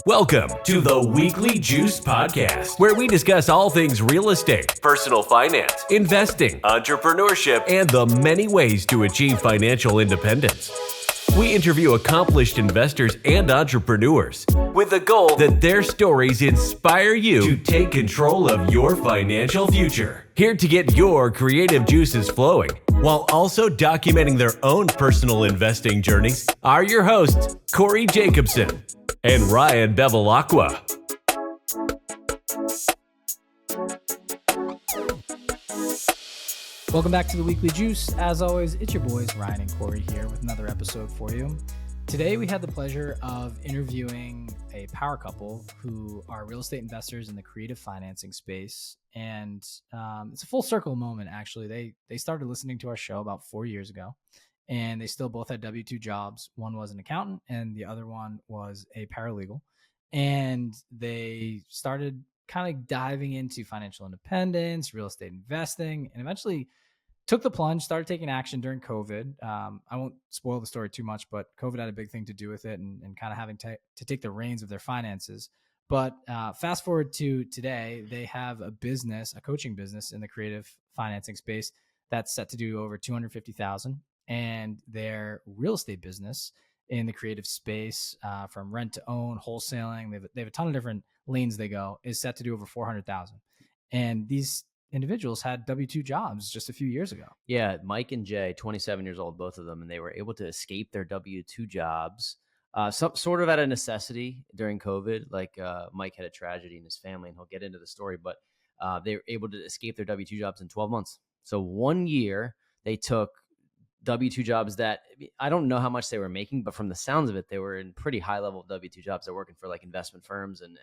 Welcome to the Weekly Juice Podcast, where we discuss all things real estate, personal finance, investing, entrepreneurship, and the many ways to achieve financial independence. We interview accomplished investors and entrepreneurs with the goal that their stories inspire you to take control of your financial future. Here to get your creative juices flowing while also documenting their own personal investing journeys are your hosts, Corey Jacobson and Ryan Bevilacqua. Welcome back to the Weekly Juice. As always, it's your boys, Ryan and Corey, here with another episode for you. Today, we had the pleasure of interviewing a power couple who are real estate investors in the creative financing space. And it's a full circle moment, actually. They started listening to our show about 4 years ago, and they still both had W-2 jobs. One was an accountant, and the other one was a paralegal. And they started kind of diving into financial independence, real estate investing, and eventually took the plunge, started taking action during COVID. I won't spoil the story too much, but COVID had a big thing to do with it and kind of having to take the reins of their finances. But fast forward to today, they have a business, a coaching business in the creative financing space that's set to do over $250,000, and their real estate business in the creative space, from rent to own, wholesaling, they have a ton of different lanes they go, is set to do over $400,000. And these individuals had W-2 jobs just a few years ago. Yeah, Mike and Jay, 27 years old, both of them, and they were able to escape their W-2 jobs, sort of out of necessity during COVID. Like Mike had a tragedy in his family, and he'll get into the story, but they were able to escape their W-2 jobs in 12 months. So 1 year, they took W-2 jobs that I don't know how much they were making, but from the sounds of it, they were in pretty high level W-2 jobs. They're working for like investment firms and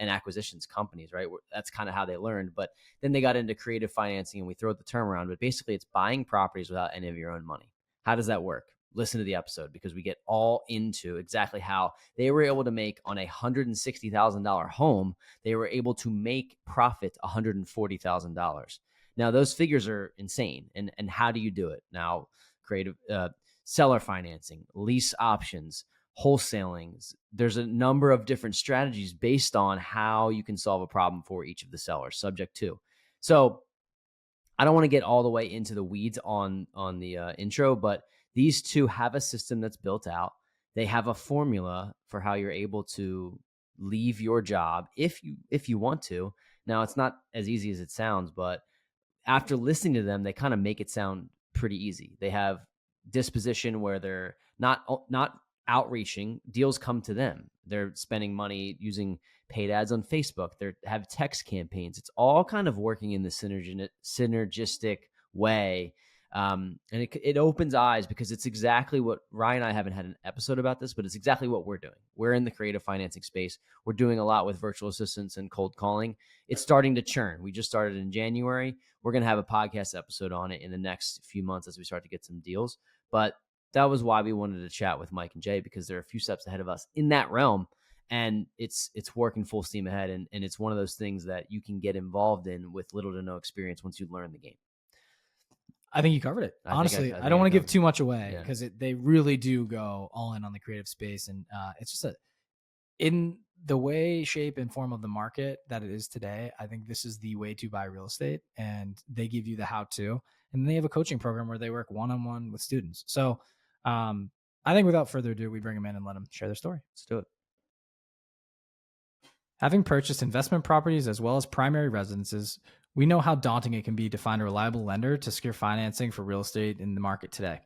acquisitions companies, right? That's kind of how they learned. But then they got into creative financing, and we throw the term around, but basically it's buying properties without any of your own money. How does that work? Listen to the episode, because we get all into exactly how they were able to make on a $160,000 home, they were able to make profit $140,000. Now, those figures are insane. And how do you do it? Now, creative seller financing, lease options, wholesaling. There's a number of different strategies based on how you can solve a problem for each of the sellers, subject to. So I don't want to get all the way into the weeds on the intro, but these two have a system that's built out. They have a formula for how you're able to leave your job if you want to. Now, it's not as easy as it sounds, but after listening to them, they kind of make it sound pretty easy. They have disposition where they're not outreaching. Deals come to them. They're spending money using paid ads on Facebook. They have text campaigns. It's all kind of working in the synergistic way. And it opens eyes, because it's exactly what Ryan and I haven't had an episode about this, but it's exactly what we're doing. We're in the creative financing space. We're doing a lot with virtual assistants and cold calling. It's starting to churn. We just started in January. We're going to have a podcast episode on it in the next few months as we start to get some deals. But that was why we wanted to chat with Mike and Jay, because they're a few steps ahead of us in that realm. And it's working full steam ahead. And it's one of those things that you can get involved in with little to no experience once you learn the game. I think you covered it. Honestly, I don't want to give too much away, because they really do go all in on the creative space. And it's just in the way, shape, and form of the market that it is today, I think this is the way to buy real estate, and they give you the how-to. And they have a coaching program where they work one-on-one with students. So I think without further ado, we bring them in and let them share their story. Let's do it. Having purchased investment properties as well as primary residences, we know how daunting it can be to find a reliable lender to secure financing for real estate in the market today.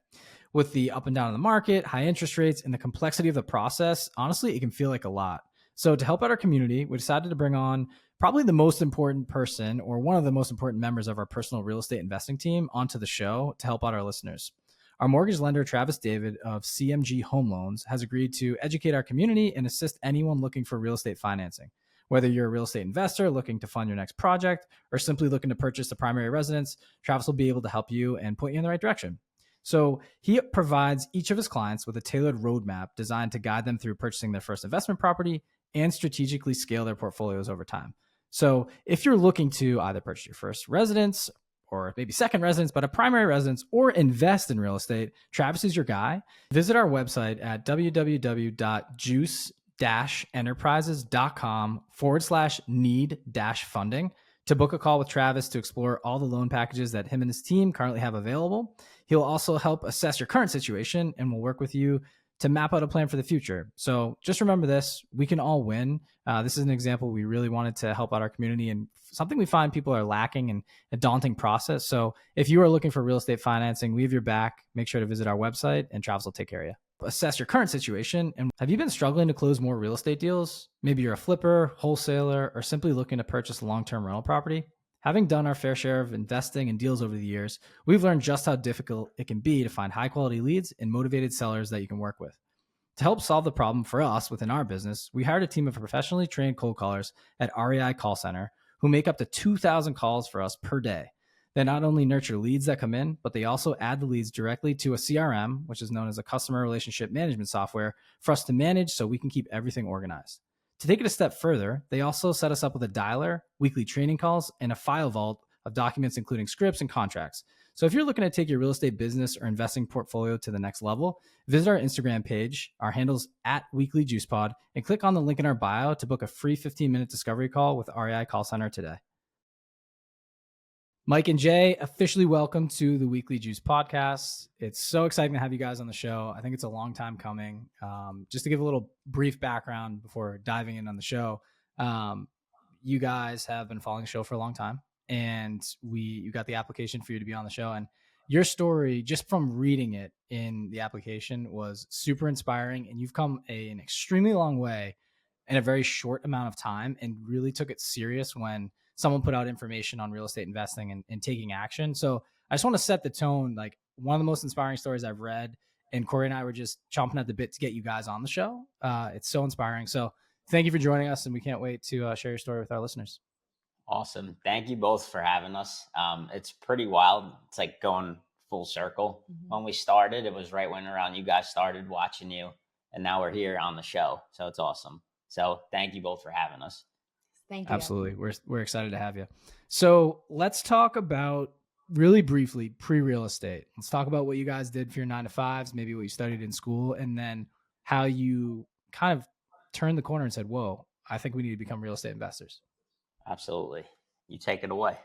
With the up and down of the market, high interest rates, and the complexity of the process, honestly, it can feel like a lot. So to help out our community, we decided to bring on probably the most important person, or one of the most important members of our personal real estate investing team, onto the show to help out our listeners. Our mortgage lender, Travis David of CMG Home Loans, has agreed to educate our community and assist anyone looking for real estate financing. Whether you're a real estate investor looking to fund your next project, or simply looking to purchase a primary residence, Travis will be able to help you and point you in the right direction. So he provides each of his clients with a tailored roadmap designed to guide them through purchasing their first investment property and strategically scale their portfolios over time. So if you're looking to either purchase your first residence, or maybe second residence, but a primary residence, or invest in real estate, Travis is your guy. Visit our website at www.juice, finesse-enterprises.com/need-funding to book a call with Travis to explore all the loan packages that him and his team currently have available. He'll also help assess your current situation and will work with you to map out a plan for the future. So just remember this, we can all win. This is an example we really wanted to help out our community and something we find people are lacking in a daunting process. So if you are looking for real estate financing, we have your back. Make sure to visit our website and Travis will take care of you. Assess your current situation. And have you been struggling to close more real estate deals? Maybe you're a flipper, wholesaler, or simply looking to purchase a long-term rental property. Having done our fair share of investing in deals over the years, we've learned just how difficult it can be to find high-quality leads and motivated sellers that you can work with. To help solve the problem for us within our business, we hired a team of professionally trained cold callers at REI Call Center who make up to 2,000 calls for us per day. They not only nurture leads that come in, but they also add the leads directly to a CRM, which is known as a customer relationship management software, for us to manage so we can keep everything organized. To take it a step further, they also set us up with a dialer, weekly training calls, and a file vault of documents including scripts and contracts. So if you're looking to take your real estate business or investing portfolio to the next level, visit our Instagram page. Our handle's @weeklyjuicepod, and click on the link in our bio to book a free 15-minute discovery call with REI Call Center today. Mike and Jay, officially welcome to the Weekly Juice podcast. It's so exciting to have you guys on the show. I think it's a long time coming. Just to give a little brief background before diving in on the show, you guys have been following the show for a long time, and you got the application for you to be on the show. And your story, just from reading it in the application, was super inspiring, and you've come an extremely long way in a very short amount of time and really took it serious when someone put out information on real estate investing and taking action. So I just want to set the tone. Like, one of the most inspiring stories I've read, and Corey and I were just chomping at the bit to get you guys on the show. It's so inspiring. So thank you for joining us, and we can't wait to share your story with our listeners. Awesome. Thank you both for having us. It's pretty wild. It's like going full circle. When we started, it was right when around you guys started watching you, and now we're here on the show. So it's awesome. So thank you both for having us. Thank you. Absolutely. We're excited to have you. So let's talk about, really briefly, pre-real estate. Let's talk about what you guys did for your 9-to-5s, maybe what you studied in school, and then how you kind of turned the corner and said, whoa, I think we need to become real estate investors. Absolutely. You take it away.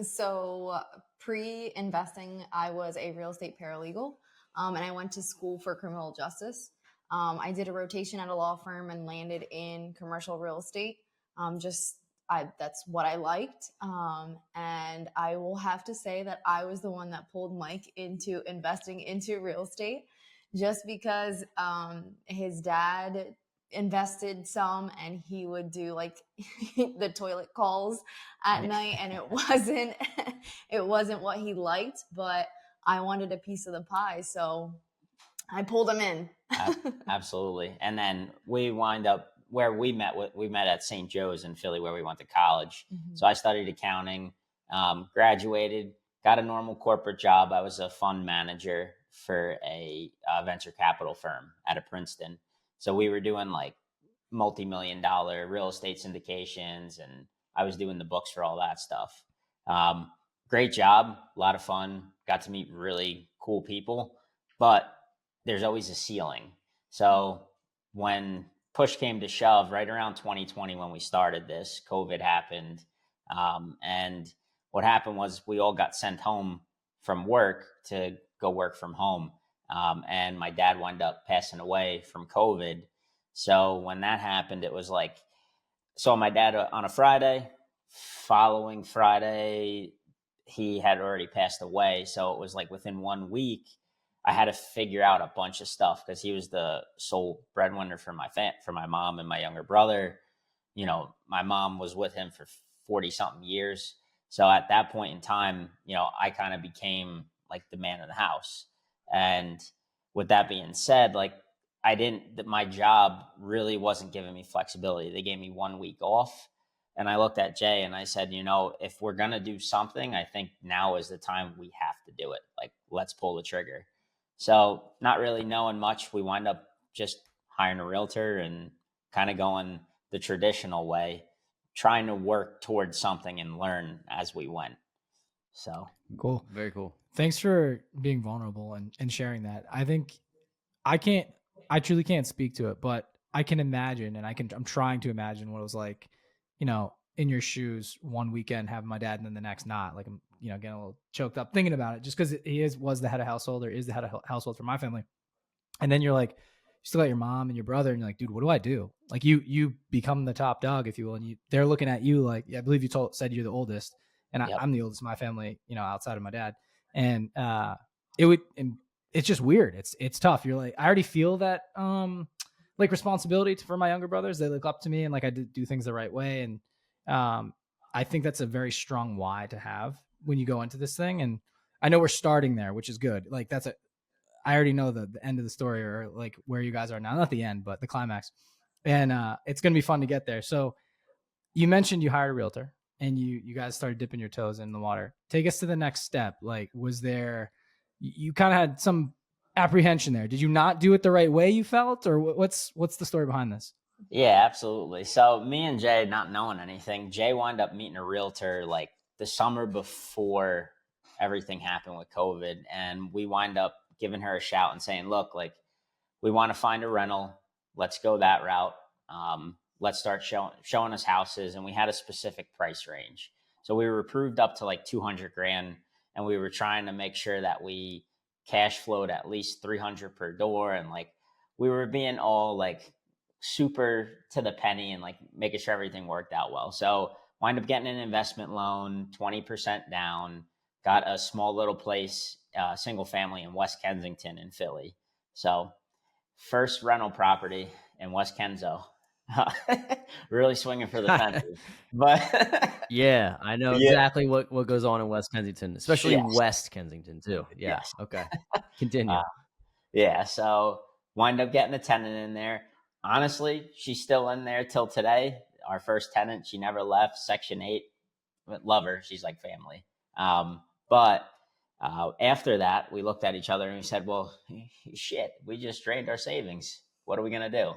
So pre-investing, I was a real estate paralegal, and I went to school for criminal justice. I did a rotation at a law firm and landed in commercial real estate. That's what I liked. And I will have to say that I was the one that pulled Mike into investing into real estate, just because his dad invested some, and he would do like the toilet calls at night, and it wasn't what he liked, but I wanted a piece of the pie, so I pulled him in. Absolutely. And then we wind up where we met at St. Joe's in Philly, where we went to college. So I studied accounting, graduated, got a normal corporate job. I was a fund manager for a venture capital firm out of Princeton. So we were doing like multi-million-dollar real estate syndications, and I was doing the books for all that stuff. Great job, a lot of fun, got to meet really cool people, but there's always a ceiling. So when push came to shove, right around 2020 when we started this, COVID happened. And what happened was we all got sent home from work to go work from home. And my dad wound up passing away from COVID. So when that happened, it was like, saw my dad on a Friday, following Friday, he had already passed away. So it was like within 1 week, I had to figure out a bunch of stuff because he was the sole breadwinner for my mom and my younger brother. You know, my mom was with him for 40 something years. So at that point in time, you know, I kind of became like the man of the house. And with that being said, like my job really wasn't giving me flexibility. They gave me 1 week off. And I looked at Jay and I said, you know, if we're going to do something, I think now is the time we have to do it. Like, let's pull the trigger. So not really knowing much, we wind up just hiring a realtor and kind of going the traditional way, trying to work towards something and learn as we went. So cool. Very cool. Thanks for being vulnerable and sharing that. I think I truly can't speak to it, but I can imagine, and I'm trying to imagine what it was like, in your shoes one weekend having my dad and then the next not. Like I'm, getting a little choked up thinking about it, just because was the head of household, or is the head of household for my family. And then you're like, you still got your mom and your brother, and you're like, dude, what do I do? Like you become the top dog, if you will, and they're looking at you like, I believe you said you're the oldest, and Yep. I'm the oldest in my family, outside of my dad, and it's just weird. It's tough. You're like, I already feel that like responsibility for my younger brothers. They look up to me, and like I do things the right way, and I think that's a very strong why to have when you go into this thing. And I know we're starting there, which is good. Like I already know the end of the story, or like where you guys are now, not the end, but the climax. And it's going to be fun to get there. So you mentioned you hired a realtor and you guys started dipping your toes in the water. Take us to the next step. Like, was there, you kind of had some apprehension there. Did you not do it the right way, you felt, or what's the story behind this? Yeah, absolutely. So me and Jay, not knowing anything, Jay wound up meeting a realtor like the summer before everything happened with COVID. And we wind up giving her a shout and saying, look, like, we want to find a rental. Let's go that route. Let's start showing us houses. And we had a specific price range. So we were approved up to like 200 grand. And we were trying to make sure that we cash flowed at least 300 per door. And like, we were being all like super to the penny and like making sure everything worked out well. So wind up getting an investment loan, 20% down, got a small little place, single family in West Kensington in Philly. So first rental property in West Kenzo. Really swinging for the fences. But Yeah, I know yeah, exactly what goes on in West Kensington, especially yes, West Kensington too. Yeah. yes. Okay. Continue. Yeah, so wind up getting a tenant in there. Honestly, she's still in there till today. Our first tenant, she never left. Section 8, love her. She's like family. But after that, we looked at each other and we said, well, shit, we just drained our savings. What are we going to do?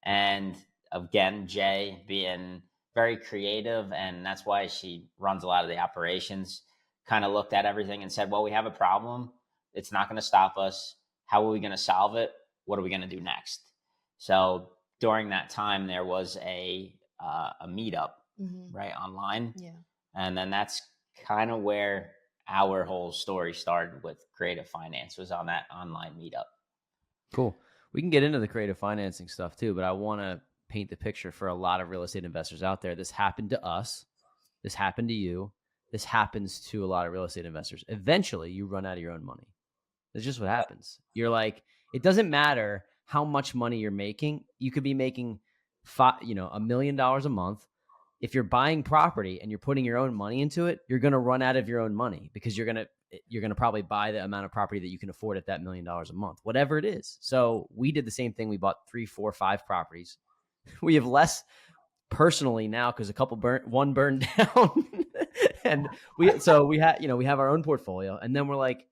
And again, Jay being very creative, and that's why she runs a lot of the operations, kind of looked at everything and said, well, we have a problem. It's not going to stop us. How are we going to solve it? What are we going to do next? So during that time, there was a meetup, right, online. Yeah. And then that's kind of where our whole story started with creative finance, was on that online meetup. Cool. We can get into the creative financing stuff too, but I want to paint the picture for a lot of real estate investors out there. This happened to us. This happened to you. This happens to a lot of real estate investors. Eventually, you run out of your own money. That's just what happens. You're like, it doesn't matter how much money you're making. You could be making $1 million a month. If you're buying property and you're putting your own money into it, you're going to run out of your own money, because you're going to probably buy the amount of property that you can afford at that $1 million a month, whatever it is. So we did the same thing. We bought 3, 4, 5 properties. We have less personally now because one burned down, and we have our own portfolio. And then we're like,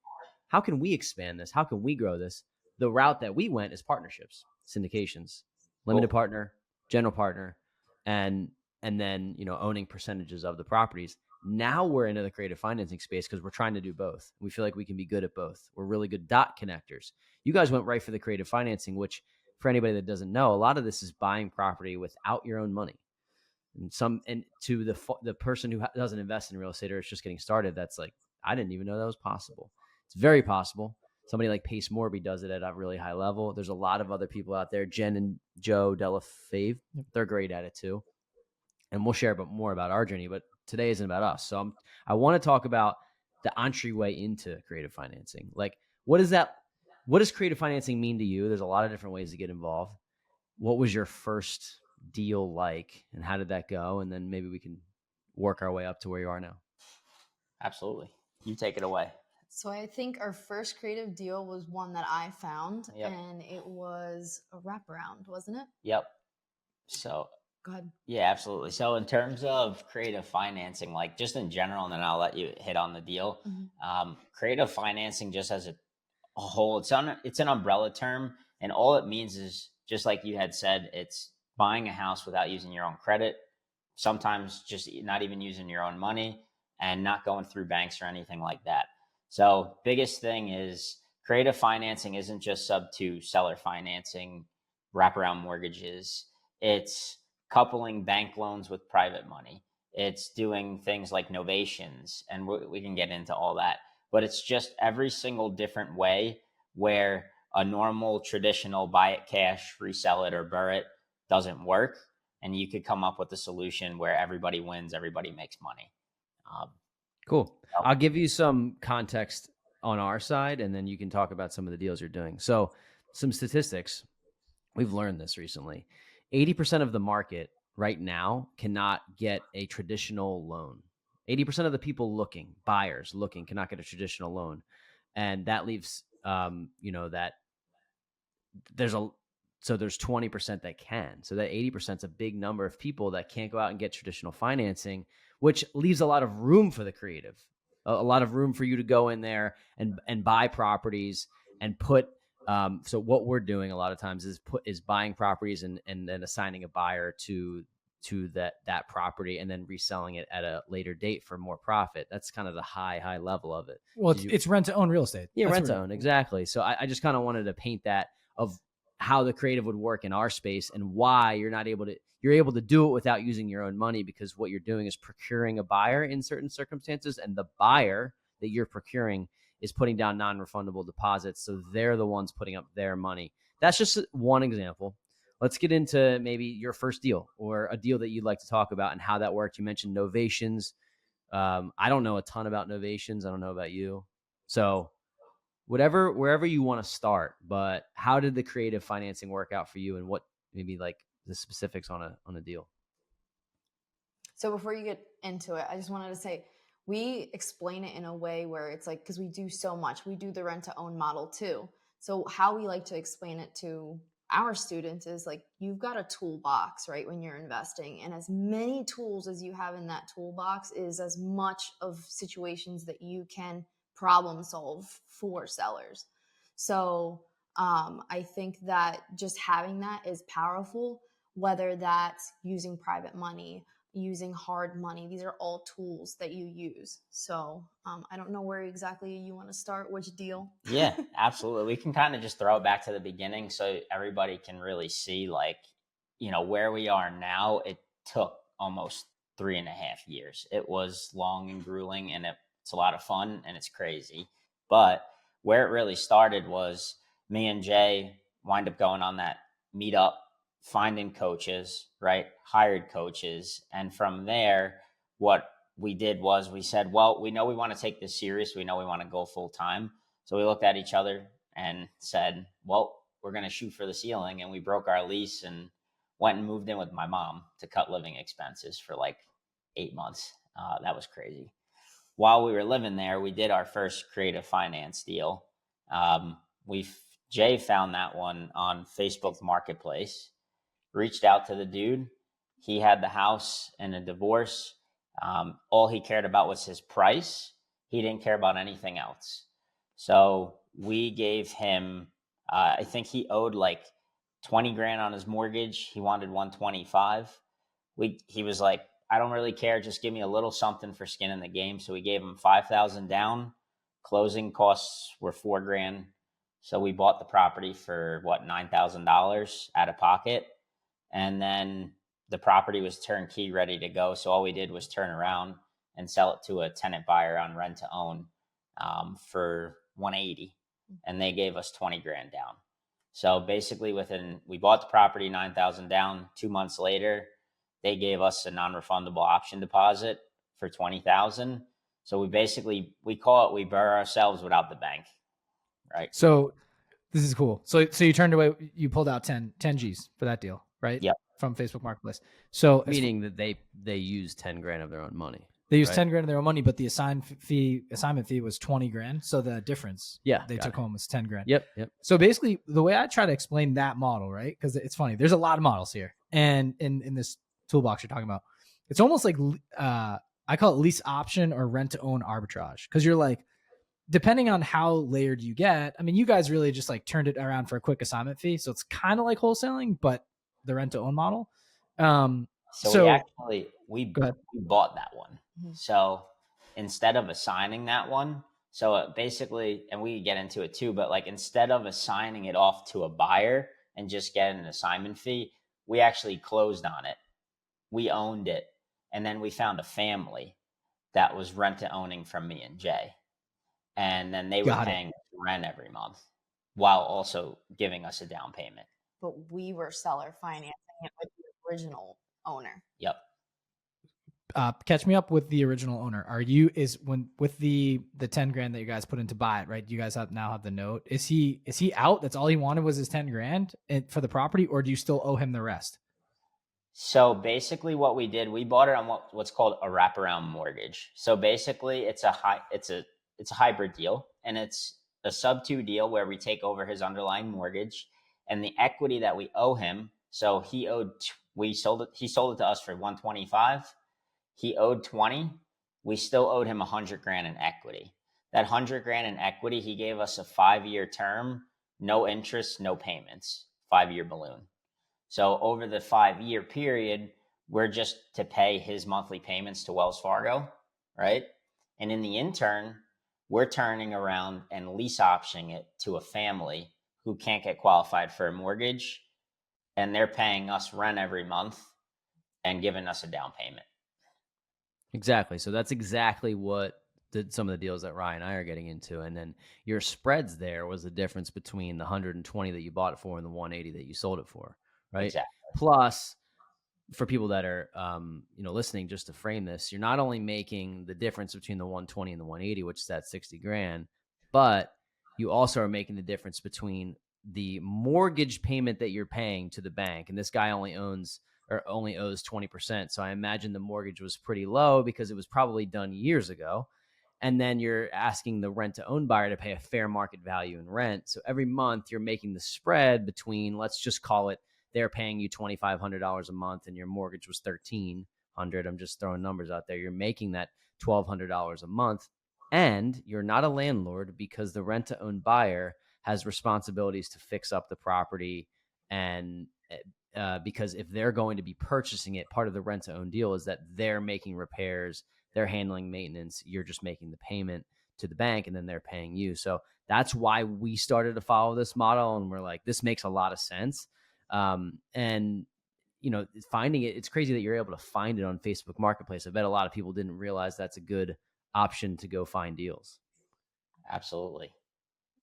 how can we expand this? How can we grow this? The route that we went is partnerships, syndications, limited partner, general partner, and then, owning percentages of the properties. Now we're into the creative financing space because we're trying to do both. We feel like we can be good at both. We're really good dot connectors. You guys went right for the creative financing, which, for anybody that doesn't know, a lot of this is buying property without your own money. And to the person who doesn't invest in real estate or is just getting started, that's like, I didn't even know that was possible. It's very possible. Somebody like Pace Morby does it at a really high level. There's a lot of other people out there. Jen and Joe Delafave, they're great at it too. And we'll share more about our journey, but today isn't about us. So I want to talk about the entryway into creative financing. Like, what does creative financing mean to you? There's a lot of different ways to get involved. What was your first deal like, and how did that go? And then maybe we can work our way up to where you are now. Absolutely. You take it away. So I think our first creative deal was one that I found, Yep. and it was a wraparound, wasn't it? Yep. So Go ahead. yeah, absolutely. So in terms of creative financing, like just in general, and then I'll let you hit on the deal. Creative financing, just as a whole, it's an umbrella term, and all it means is, just like you had said, it's buying a house without using your own credit, sometimes just not even using your own money, and not going through banks or anything like that. So biggest thing is creative financing isn't just sub to seller financing, wraparound mortgages. It's coupling bank loans with private money. It's doing things like novations, and we can get into all that. But it's just every single different way where a normal traditional buy it cash, resell it, or burr it doesn't work. And you could come up with a solution where everybody wins, everybody makes money. Cool. I'll give you some context on our side, and then you can talk about some of the deals you're doing. So some statistics, we've learned this recently. 80% of the market right now cannot get a traditional loan. 80% of the people buyers looking, cannot get a traditional loan. And that leaves, that there's 20% that can. So that 80% is a big number of people that can't go out and get traditional financing, which leaves a lot of room for the creative, a lot of room for you to go in there and buy properties and put. So what we're doing a lot of times is buying properties and then assigning a buyer to that property and then reselling it at a later date for more profit. That's kind of the high level of it. Well, it's rent to own real estate. Yeah, rent to own, exactly. So I just kind of wanted to paint that of how the creative would work in our space and why you're able to do it without using your own money, because what you're doing is procuring a buyer in certain circumstances, and the buyer that you're procuring is putting down non-refundable deposits. So they're the ones putting up their money. That's just one example. Let's get into maybe your first deal or a deal that you'd like to talk about and how that worked. You mentioned novations. I don't know a ton about novations. I don't know about you. So wherever you want to start, but how did the creative financing work out for you, and what maybe like the specifics on a deal? So before you get into it, I just wanted to say, we explain it in a way where it's like, because we do so much, we do the rent to own model too. So how we like to explain it to our students is like, you've got a toolbox, right? When you're investing, and as many tools as you have in that toolbox is as much of situations that you can problem solve for sellers. So I think that just having that is powerful, whether that's using private money, using hard money. These are all tools that you use. So I don't know where exactly you want to start, which deal. Yeah, absolutely. We can kind of just throw it back to the beginning so everybody can really see, like, where we are now. It took almost 3.5 years. It was long and grueling, and it's a lot of fun and it's crazy. But where it really started was me and Jay wind up going on that meetup, finding coaches, right? Hired coaches. And from there, what we did was we said, well, we know we want to take this serious. We know we want to go full time. So we looked at each other and said, well, we're going to shoot for the ceiling. And we broke our lease and went and moved in with my mom to cut living expenses for like 8 months. That was crazy. While we were living there, we did our first creative finance deal. Jay found that one on Facebook Marketplace, reached out to the dude. He had the house and a divorce. All he cared about was his price. He didn't care about anything else. So we gave him, I think he owed like 20 grand on his mortgage. He wanted 125. He was like, I don't really care. Just give me a little something for skin in the game. So we gave him 5,000 down. Closing costs were 4 grand. So we bought the property for $9,000 out of pocket. And then the property was turnkey, ready to go. So all we did was turn around and sell it to a tenant buyer on rent to own for 180. And they gave us 20 grand down. So basically we bought the property, 9,000 down. 2 months later, they gave us a non-refundable option deposit for 20,000. So we call it, we burr ourselves without the bank. Right. So this is cool. So you turned away, you pulled out 10 G's for that deal, right? Yep. From Facebook Marketplace. So meaning that they used 10 grand of their own money. They used 10 grand of their own money, but the assignment fee was 20 grand. So the difference they took home was 10 grand. Yep. So basically the way I try to explain that model, right? Because it's funny, there's a lot of models here. And in this toolbox you're talking about, it's almost like I call it lease option or rent to own arbitrage. Because you're like, depending on how layered you get, I mean, you guys really just like turned it around for a quick assignment fee. So it's kind of like wholesaling, but the rent to own model. So we bought that one. Mm-hmm. So instead of assigning that one, so basically, and we get into it too, but like instead of assigning it off to a buyer and just get an assignment fee. We actually closed on it. We owned it. And then we found a family that was rent to owning from me and Jay. And then they were Got it. paying rent every month while also giving us a down payment. But we were seller financing it with the original owner. Yep. Catch me up with the original owner. With the 10 grand that you guys put in to buy it, right? You guys now have the note. Is he out? That's all he wanted was his 10 grand for the property, or do you still owe him the rest? So basically what we did, we bought it on what's called a wraparound mortgage. So basically it's a hybrid deal, and it's a sub 2 deal where we take over his underlying mortgage and the equity that we owe him. So he sold it to us for 125. He owed 20. We still owed him 100 grand in equity. That 100 grand in equity, he gave us a 5-year term, no interest, no payments, 5-year balloon. So over the 5-year period, we're just to pay his monthly payments to Wells Fargo, right? And in the intern, we're turning around and lease optioning it to a family who can't get qualified for a mortgage, and they're paying us rent every month and giving us a down payment. Exactly. So that's exactly what some of the deals that Ryan and I are getting into. And then your spreads there was the difference between the 120 that you bought it for and the 180 that you sold it for, right? Exactly. Plus, for people that are listening, just to frame this, you're not only making the difference between the 120 and the 180, which is that 60 grand, but you also are making the difference between the mortgage payment that you're paying to the bank. And this guy only owes 20%. So I imagine the mortgage was pretty low because it was probably done years ago. And then you're asking the rent to own buyer to pay a fair market value in rent. So every month you're making the spread between, let's just call it, they're paying you $2,500 a month and your mortgage was $1,300. I'm just throwing numbers out there. You're making that $1,200 a month, and you're not a landlord because the rent to own buyer has responsibilities to fix up the property. And because if they're going to be purchasing it, part of the rent to own deal is that they're making repairs, they're handling maintenance, you're just making the payment to the bank, and then they're paying you. So that's why we started to follow this model, and we're like, this makes a lot of sense. And finding it's crazy that you're able to find it on Facebook Marketplace. I bet a lot of people didn't realize that's a good option to go find deals. Absolutely.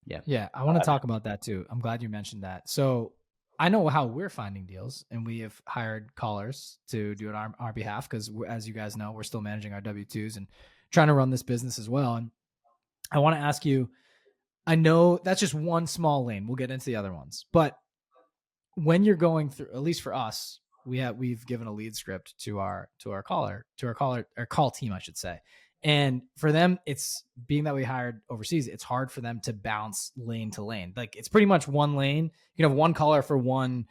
Yeah. I want to talk about that too. I'm glad you mentioned that. So I know how we're finding deals, and we have hired callers to do it on our behalf because, as you guys know, we're still managing our W-2s and trying to run this business as well. And I want to ask you, I know that's just one small lane. We'll get into the other ones, but when you're going through, at least for us, we've given a lead script to our call team, I should say. And for them, it's being that we hired overseas, it's hard for them to bounce lane to lane. Like, it's pretty much one lane. You can have one caller for one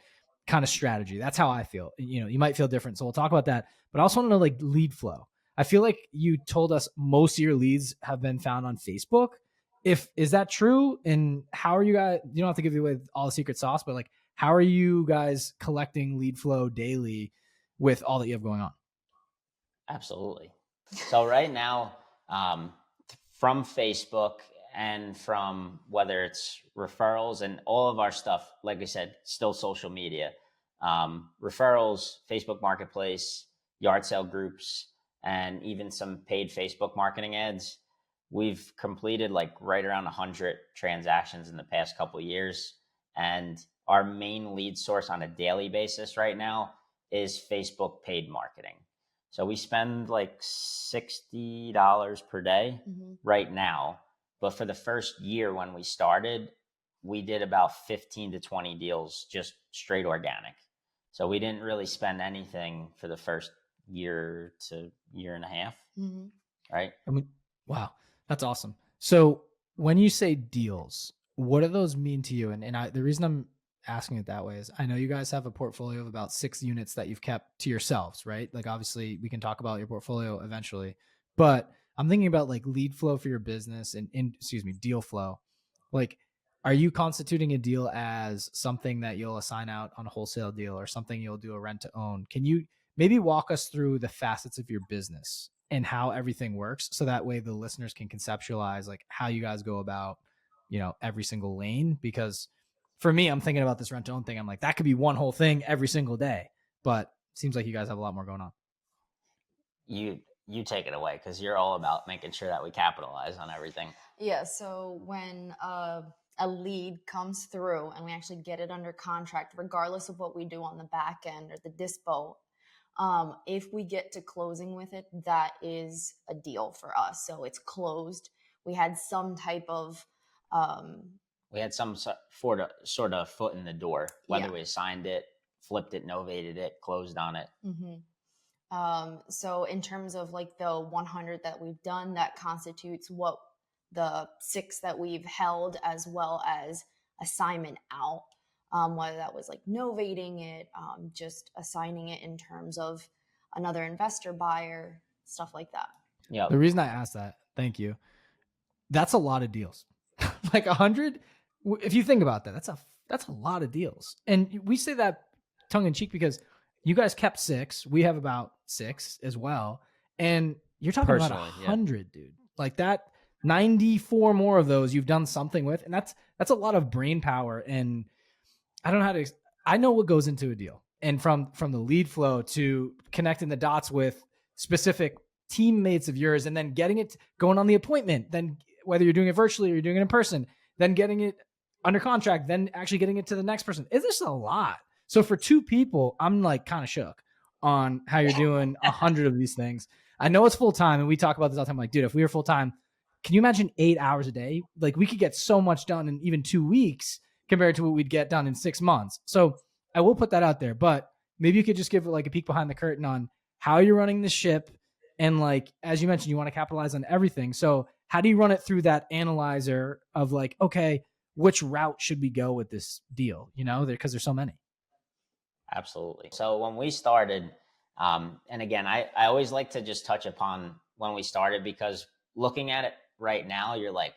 kind of strategy. That's how I feel. You might feel different. So we'll talk about that. But I also want to know, like, lead flow. I feel like you told us most of your leads have been found on Facebook. Is that true? And how are you guys, you don't have to give away all the secret sauce, but like, how are you guys collecting lead flow daily with all that you have going on? Absolutely. So right now, from Facebook and from whether it's referrals and all of our stuff, like I said, still social media, referrals, Facebook Marketplace, yard sale groups, and even some paid Facebook marketing ads. We've completed like right around 100 transactions in the past couple of years. And our main lead source on a daily basis right now is Facebook paid marketing. So we spend like $60 per day right now. But for the first year when we started, we did about 15 to 20 deals, just straight organic. So we didn't really spend anything for the first year to year and a half. Right? I mean, wow, that's awesome. So when you say deals, what do those mean to you? And the reason I'm asking it that way is I know you guys have a portfolio of about 6 units that you've kept to yourselves, right? Like, obviously we can talk about your portfolio eventually, but I'm thinking about like lead flow for your business and deal flow. Like, are you constituting a deal as something that you'll assign out on a wholesale deal or something you'll do a rent to own? Can you maybe walk us through the facets of your business and how everything works, so that way the listeners can conceptualize like how you guys go about, every single lane? Because for me, I'm thinking about this rent to own thing. I'm like, that could be one whole thing every single day. But it seems like you guys have a lot more going on. You take it away, because you're all about making sure that we capitalize on everything. Yeah, so when a lead comes through and we actually get it under contract, regardless of what we do on the back end or the dispo, if we get to closing with it, that is a deal for us. So it's closed. We had some type of We had some sort of foot in the door, whether we signed it, flipped it, novated it, closed on it. So in terms of like the 100 that we've done, that constitutes what the 6 that we've held, as well as assignment out, whether that was like novating it, just assigning it in terms of another investor buyer, stuff like that. Yeah. The reason I asked that, thank you, that's a lot of deals. Like 100, if you think about that, that's a lot of deals. And we say that tongue in cheek because you guys kept 6. We have about 6 as well. And you're talking about 100, dude. Like that, 94 more of those you've done something with. And that's a lot of brain power. And I don't know how to, I know what goes into a deal. And from the lead flow to connecting the dots with specific teammates of yours, and then getting it going on the appointment, then whether you're doing it virtually or you're doing it in person, then getting it under contract, then actually getting it to the next person. It's just a lot. So for 2 people, I'm like kind of shook on how you're doing 100 of these things. I know it's full time, and we talk about this all the time. Like, dude, if we were full time, can you imagine 8 hours a day? Like, we could get so much done in even 2 weeks compared to what we'd get done in 6 months. So I will put that out there, but maybe you could just give like a peek behind the curtain on how you're running the ship. And like, as you mentioned, you want to capitalize on everything. So how do you run it through that analyzer of like, okay, which route should we go with this deal? You know, because there's so many. Absolutely. So when we started, and again, I always like to just touch upon when we started, because looking at it right now, you're like,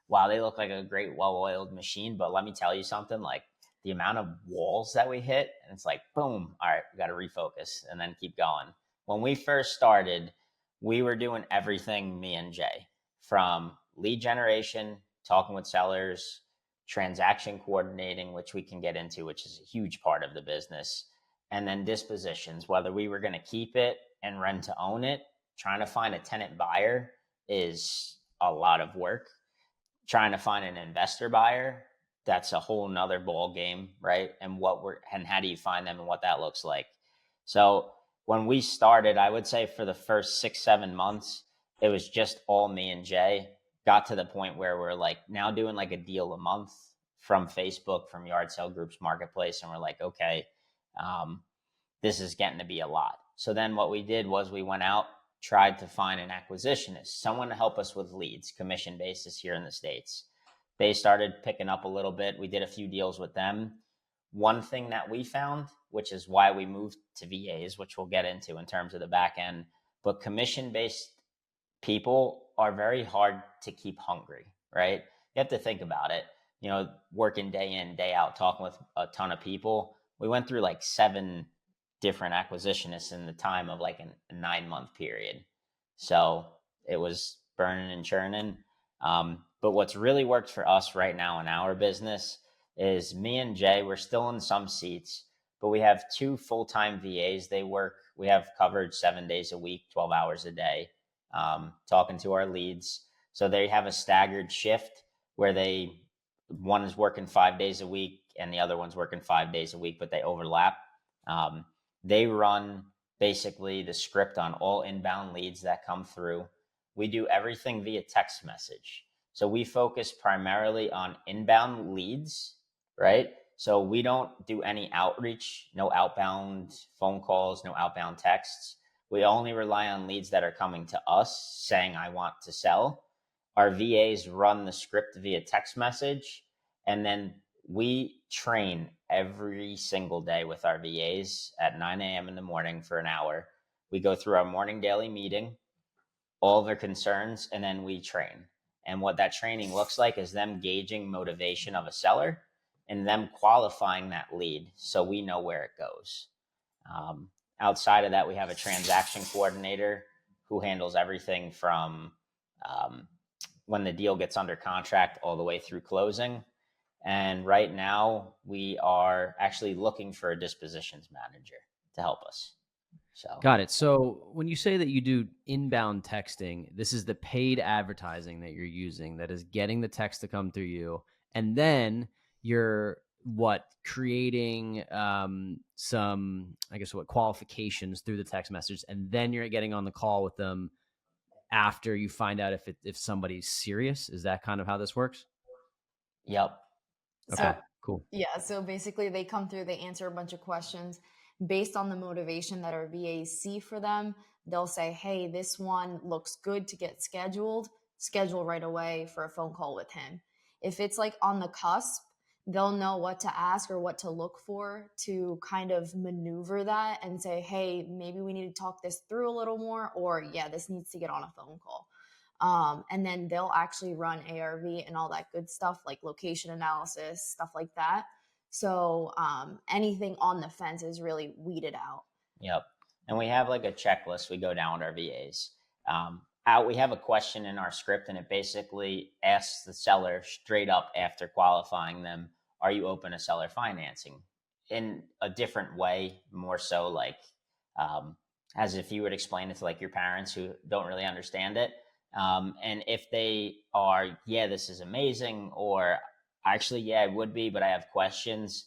wow, they look like a great, well-oiled machine. But let me tell you something, like the amount of walls that we hit, and it's like, boom, all right, we got to refocus and then keep going. When we first started, we were doing everything, me and Jay, from lead generation, talking with sellers, transaction coordinating, which we can get into, which is a huge part of the business, and then dispositions, whether we were going to keep it and rent to own it. Trying to find a tenant buyer is a lot of work. Trying to find an investor buyer, that's a whole nother ball game, right? And how do you find them and what that looks like. So when we started, I would say for the first 6-7 months, it was just all me and Jay. Got to the point where we're like now doing like a deal a month from Facebook, from yard sale groups, marketplace. And we're like, okay, this is getting to be a lot. So then what we did was we went out, tried to find an acquisitionist, someone to help us with leads, commission basis here in the States. They started picking up a little bit. We did a few deals with them. One thing that we found, which is why we moved to VAs, which we'll get into in terms of the back end, but commission-based people are very hard to keep hungry, right? You have to think about it. You know, working day in, day out, talking with a ton of people. We went through like 7 different acquisitionists in the time of like a 9-month period. So it was burning and churning. But what's really worked for us right now in our business is me and Jay, we're still in some seats, but we have 2 full-time VAs. We have coverage 7 days a week, 12 hours a day, talking to our leads. So they have a staggered shift where one is working 5 days a week and the other one's working 5 days a week, but they overlap. They run basically the script on all inbound leads that come through. We do everything via text message. So we focus primarily on inbound leads, right? So we don't do any outreach, no outbound phone calls, no outbound texts. We only rely on leads that are coming to us saying, I want to sell. Our VAs run the script via text message, and then we train every single day with our VAs at 9 a.m. in the morning for an hour. We go through our morning daily meeting, all their concerns, and then we train. And what that training looks like is them gauging motivation of a seller and them qualifying that lead so we know where it goes. Outside of that, we have a transaction coordinator who handles everything from when the deal gets under contract all the way through closing. And right now we are actually looking for a dispositions manager to help us. So Got it. So when you say that you do inbound texting, this is the paid advertising that you're using that is getting the text to come through you. And then you're creating some, I guess, qualifications through the text message. And then you're getting on the call with them after you find out if somebody's serious. Is that kind of how this works? yep. Okay, So cool. yeah, so basically they come through, they answer a bunch of questions based on the motivation that our VAs see for them. They'll say, hey, this one looks good to get scheduled, schedule right away for a phone call with him. If it's like on the cusp, they'll know what to ask or what to look for to kind of maneuver that and say, hey, maybe we need to talk this through a little more, or yeah, this needs to get on a phone call. And then they'll actually run ARV and all that good stuff like location analysis, stuff like that. So anything on the fence is really weeded out. Yep. And we have like a checklist we go down with our VAs. We have a question in our script, and it basically asks the seller straight up after qualifying them, are you open to seller financing? In a different way, more so like as if you would explain it to like your parents who don't really understand it. And if they are, yeah, this is amazing, or actually, yeah, it would be, but I have questions,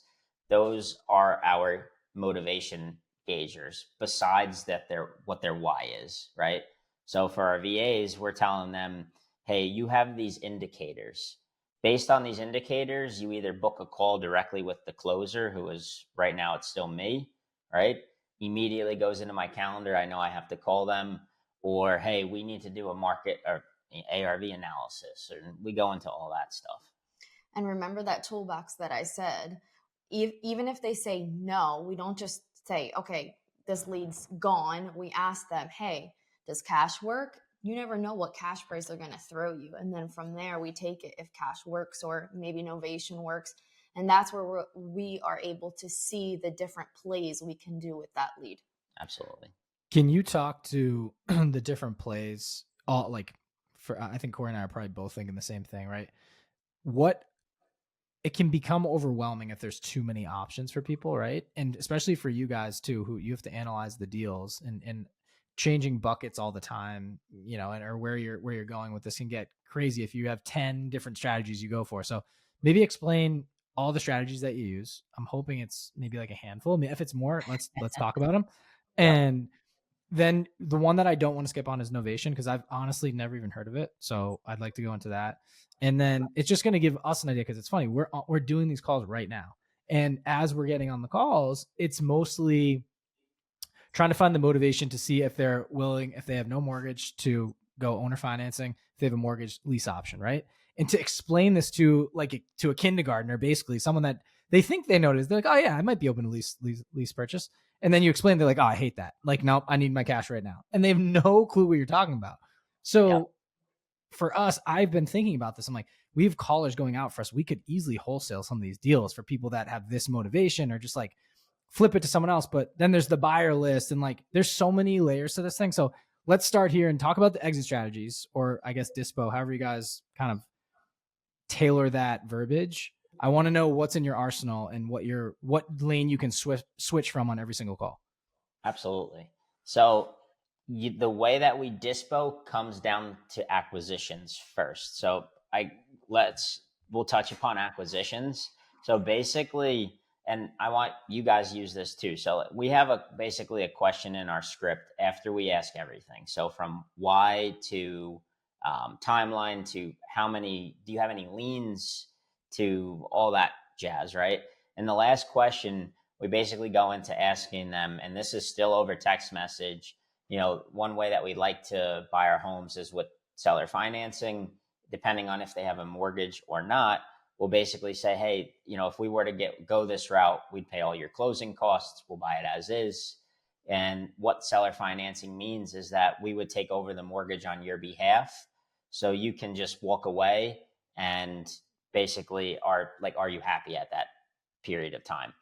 those are our motivation gaugers, besides that what their why is, right? So for our VAs, we're telling them, hey, you have these indicators. Based on these indicators, you either book a call directly with the closer, who is right now, it's still me, right? Immediately goes into my calendar. I know I have to call them, or, hey, we need to do a market or ARV analysis, and we go into all that stuff. And remember that toolbox that I said, even if they say no, we don't just say, okay, this lead's gone. We ask them, hey, does cash work? You never know what cash price they're going to throw you. And then from there, we take it if cash works or maybe novation works. And that's where we are able to see the different plays we can do with that lead. Absolutely. Can you talk to the different plays? I think Corey and I are probably both thinking the same thing, right? It can become overwhelming if there's too many options for people, right? And especially for you guys too, who you have to analyze the deals and changing buckets all the time, or where you're going with this can get crazy if you have 10 different strategies you go for. So maybe explain all the strategies that you use. I'm hoping it's maybe like a handful. I mean, if it's more, let's talk about them. And then the one that I don't want to skip on is novation, because I've honestly never even heard of it. So I'd like to go into that. And then it's just going to give us an idea, because it's funny. We're doing these calls right now. And as we're getting on the calls, it's mostly trying to find the motivation to see if they're willing, if they have no mortgage, to go owner financing, if they have a mortgage lease option, right? And to explain this to a kindergartner, basically someone that they think they notice. They're like, oh yeah, I might be open to lease purchase. And then you explain, they're like, oh, I hate that. Like, nope, I need my cash right now. And they have no clue what you're talking about. So for us, I've been thinking about this. I'm like, we have callers going out for us. We could easily wholesale some of these deals for people that have this motivation, or just like flip it to someone else. But then there's the buyer list, and like, there's so many layers to this thing. So let's start here and talk about the exit strategies, or I guess dispo, however you guys kind of tailor that verbiage. I want to know what's in your arsenal and what lane you can switch from on every single call. Absolutely. So the way that we dispo comes down to acquisitions first. So we'll touch upon acquisitions. So basically, and I want you guys to use this too. So we have basically a question in our script after we ask everything. So from why to timeline to do you have any liens, to all that jazz, right? And the last question, we basically go into asking them, and this is still over text message. One way that we like to buy our homes is with seller financing. Depending on if they have a mortgage or not, we'll basically say, hey, if we were to go this route, we'd pay all your closing costs. We'll buy it as is. And what seller financing means is that we would take over the mortgage on your behalf. So you can just walk away and basically are you happy at that period of time?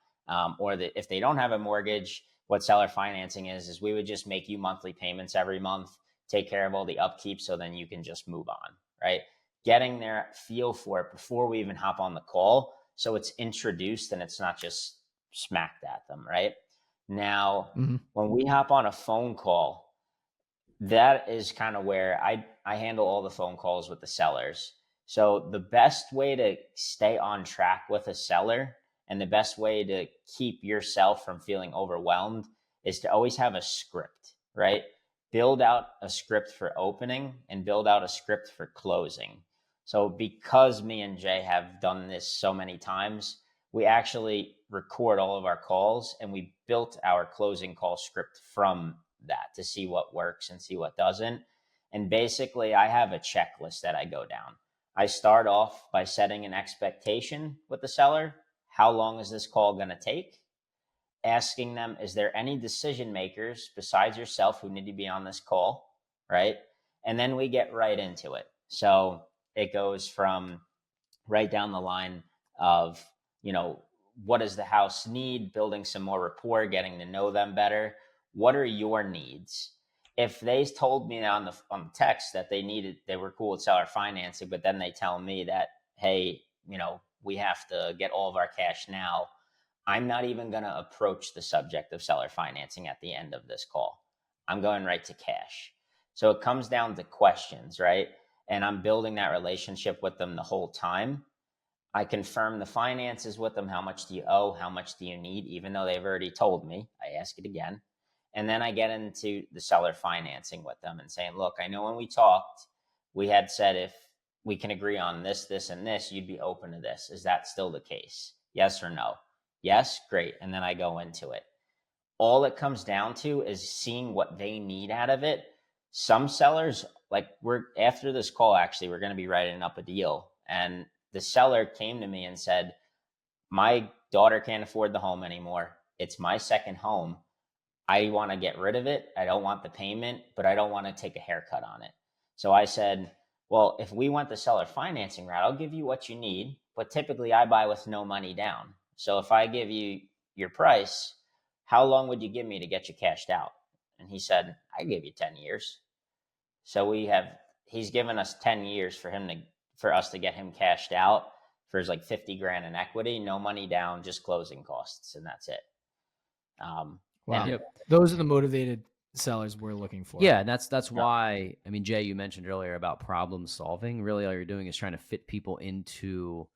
If they don't have a mortgage, what seller financing is we would just make you monthly payments every month, take care of all the upkeep, so then you can just move on, right? Getting their feel for it before we even hop on the call so it's introduced and it's not just smacked at them, right? Now, when we hop on a phone call, that is kind of where I handle all the phone calls with the sellers. So the best way to stay on track with a seller and the best way to keep yourself from feeling overwhelmed is to always have a script, right? Build out a script for opening and build out a script for closing. So because me and Jay have done this so many times, we actually record all of our calls and we built our closing call script from that to see what works and see what doesn't. And basically, I have a checklist that I go down. I start off by setting an expectation with the seller. How long is this call going to take? Asking them, is there any decision makers besides yourself who need to be on this call, right? And then we get right into it. So it goes from right down the line of, what does the house need? Building some more rapport, getting to know them better. What are your needs? If they told me on the text that they were cool with seller financing, but then they tell me that, hey, we have to get all of our cash now, I'm not even going to approach the subject of seller financing at the end of this call. I'm going right to cash. So it comes down to questions, right? And I'm building that relationship with them the whole time. I confirm the finances with them. How much do you owe? How much do you need? Even though they've already told me, I ask it again. And then I get into the seller financing with them and saying, look, I know when we talked, we had said if we can agree on this, this, and this, you'd be open to this. Is that still the case? Yes or no? Yes, great. And then I go into it. All it comes down to is seeing what they need out of it. Some sellers, after this call, actually, we're going to be writing up a deal. And the seller came to me and said, my daughter can't afford the home anymore. It's my second home. I want to get rid of it. I don't want the payment, but I don't want to take a haircut on it. So I said, well, if we want the seller financing route, I'll give you what you need, but typically I buy with no money down. So if I give you your price, how long would you give me to get you cashed out? And he said, I give you 10 years. So he's given us 10 years for us to get him cashed out for his like 50 grand in equity, no money down, just closing costs. And that's it. Wow. Those are the motivated sellers we're looking for. Yeah. And that's why, I mean, Jay, you mentioned earlier about problem solving. Really all you're doing is trying to fit people into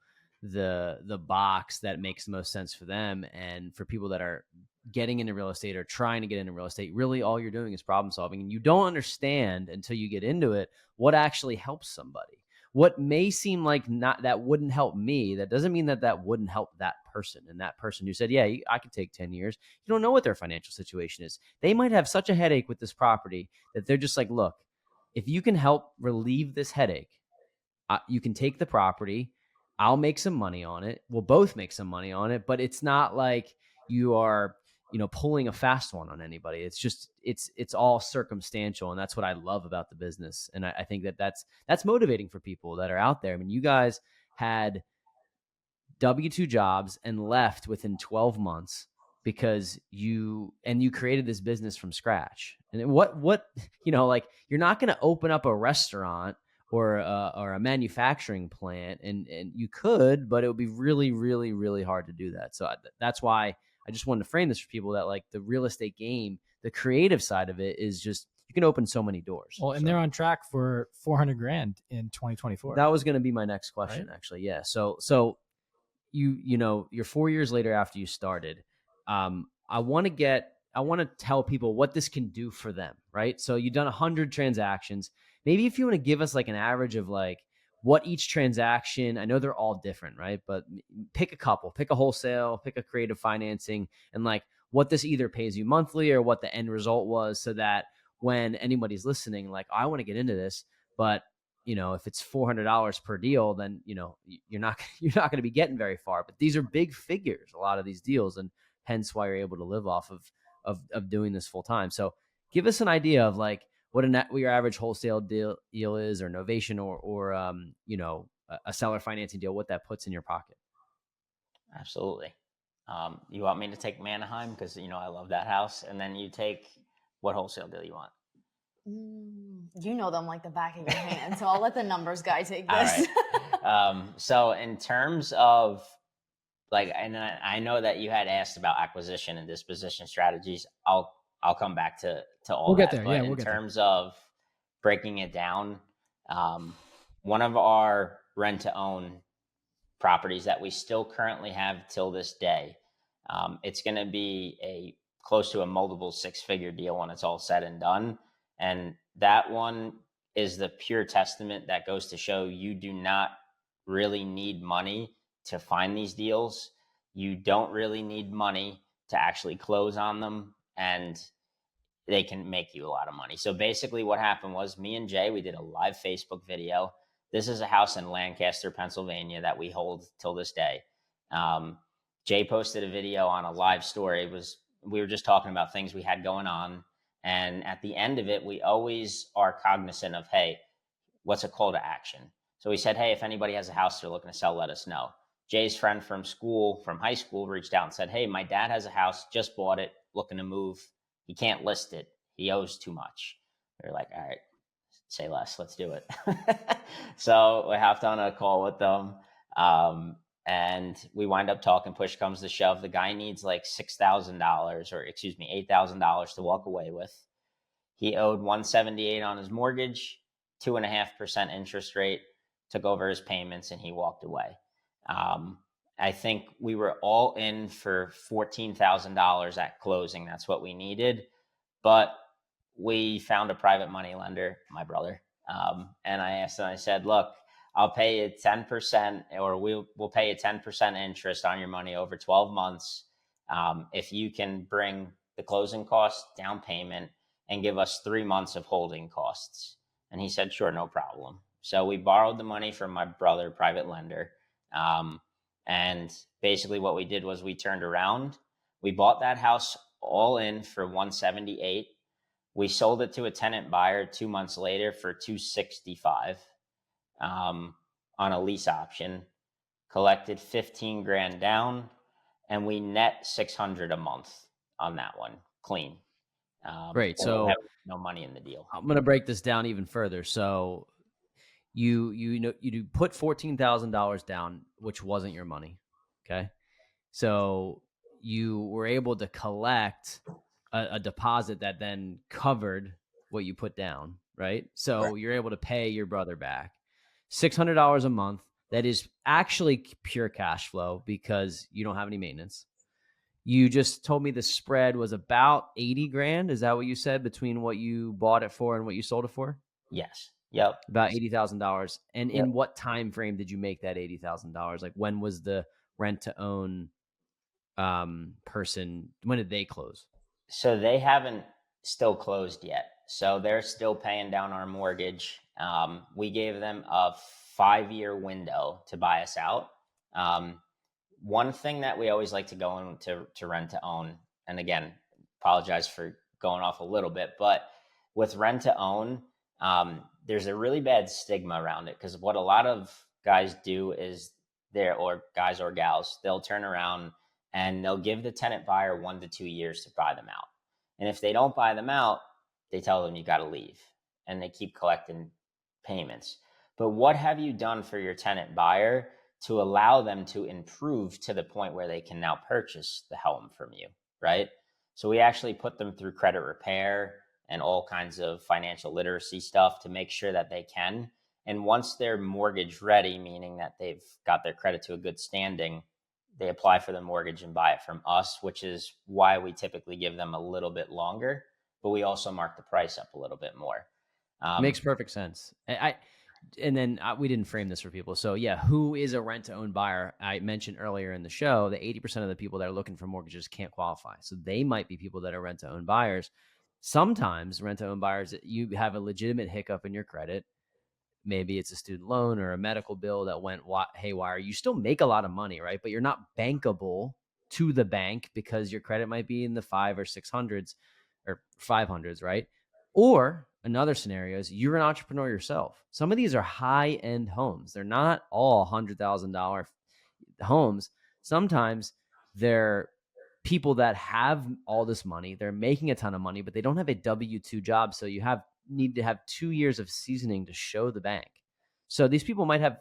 the box that makes the most sense for them. And for people that are getting into real estate or trying to get into real estate, really all you're doing is problem solving. And you don't understand until you get into it what actually helps somebody. What may seem like that wouldn't help me, that doesn't mean that wouldn't help that person. And that person who said, yeah, I could take 10 years. You don't know what their financial situation is. They might have such a headache with this property that they're just like, look, if you can help relieve this headache, you can take the property. I'll make some money on it. We'll both make some money on it, but it's not like you are, pulling a fast one on anybody. It's just, it's all circumstantial. And that's what I love about the business. And I think that's motivating for people that are out there. I mean, you guys had W-2 jobs and left within 12 months because you created this business from scratch. And what, you're not going to open up a restaurant or a manufacturing plant, and you could, but it would be really, really, really hard to do that. So that's why I just wanted to frame this for people that like the real estate game, the creative side of it is just, you can open so many doors. Well, and they're on track for 400 grand in 2024. That was going to be my next question, right? Actually. Yeah. So you're 4 years later after you started. I want to tell people what this can do for them, right? So you've done 100 transactions. Maybe if you want to give us like an average of like what each transaction, I know they're all different, right? But pick a couple, pick a wholesale, pick a creative financing, and like what this either pays you monthly or what the end result was, so that when anybody's listening, like, I want to get into this, but if it's $400 per deal, then, you're not going to be getting very far. But these are big figures, a lot of these deals, and hence why you're able to live off of doing this full time. So give us an idea of like what your average wholesale deal is, or novation, or a seller financing deal, what that puts in your pocket. Absolutely. You want me to take Manheim because I love that house, and then you take what wholesale deal you want? You know them like the back of your hand, so I'll let the numbers guy take this. All right. So in terms of like, and I know that you had asked about acquisition and disposition strategies. I'll come back to all We'll get that. there. But Yeah, we'll in get there. terms of breaking it down, one of our rent to own properties that we still currently have till this day, it's going to be a close to a multiple six-figure deal when it's all said and done. And that one is the pure testament that goes to show you do not really need money to find these deals. You don't really need money to actually close on them, and they can make you a lot of money. So basically what happened was me and Jay, we did a live Facebook video. This is a house in Lancaster, Pennsylvania that we hold till this day. Jay posted a video on a live story. We were just talking about things we had going on. And at the end of it, we always are cognizant of, hey, what's a call to action? So we said, hey, if anybody has a house they're looking to sell, let us know. Jay's friend from high school, reached out and said, hey, my dad has a house, just bought it, looking to move. He can't list it. He owes too much. They're like, all right, say less. Let's do it. So we hopped on a call with them. And we wind up talking, push comes to shove. The guy needs like $6,000 or excuse me, $8,000 to walk away with. He owed $178 on his mortgage, 2.5% interest rate, took over his payments, and he walked away. I think we were all in for $14,000 at closing. That's what we needed. But we found a private money lender, my brother. And I asked him, I said, look, I'll pay you 10% or we'll pay you 10% interest on your money over 12 months. If you can bring the closing costs, down payment, and give us 3 months of holding costs. And he said, sure, no problem. So we borrowed the money from my brother, private lender. And basically what we did was we turned around. We bought that house all in for $178. We sold it to a tenant buyer 2 months later for $265 on a lease option, collected 15 grand down, and we net 600 a month on that one, clean. Great. So no money in the deal. I'm going to break this down even further. So you put $14,000 down, which wasn't your money. Okay. So you were able to collect a deposit that then covered what you put down, right? So Correct. You're able to pay your brother back $600 a month. That is actually pure cash flow because you don't have any maintenance. You just told me the spread was about 80 grand. Is that what you said between what you bought it for and what you sold it for? Yes. Yep. About $80,000. And Yep. in what time frame did you make that $80,000? Like when was the rent to own person? When did they close? So they haven't still closed yet. So they're still paying down our mortgage. We gave them a 5-year window to buy us out. One thing that we always like to go into to rent to own, and again, apologize for going off a little bit, but with rent to own, there's a really bad stigma around it because what a lot of guys do is or guys or gals, they'll turn around and they'll give the tenant buyer 1 to 2 years to buy them out. And if they don't buy them out, they tell them you got to leave and they keep collecting payments. But what have you done for your tenant buyer to allow them to improve to the point where they can now purchase the home from you, right? So we actually put them through credit repair and all kinds of financial literacy stuff to make sure that they can. And once they're mortgage ready, meaning that they've got their credit to a good standing, they apply for the mortgage and buy it from us, which is why we typically give them a little bit longer, but we also mark the price up a little bit more. Makes perfect sense. And then we didn't frame this for people. So yeah, who is a rent to own buyer? I mentioned earlier in the show that 80% of the people that are looking for mortgages can't qualify. So they might be people that are rent to own buyers. Sometimes rent to own buyers, you have a legitimate hiccup in your credit. Maybe it's a student loan or a medical bill that went haywire. You still make a lot of money, right? But you're not bankable to the bank because your credit might be in the 500s or 600s or 500s, right? Or another scenario is you're an entrepreneur yourself. Some of these are high-end homes. They're not all $100,000 homes. Sometimes they're people that have all this money. They're making a ton of money, but they don't have a W-2 job. So you need to have 2 years of seasoning to show the bank. So these people might have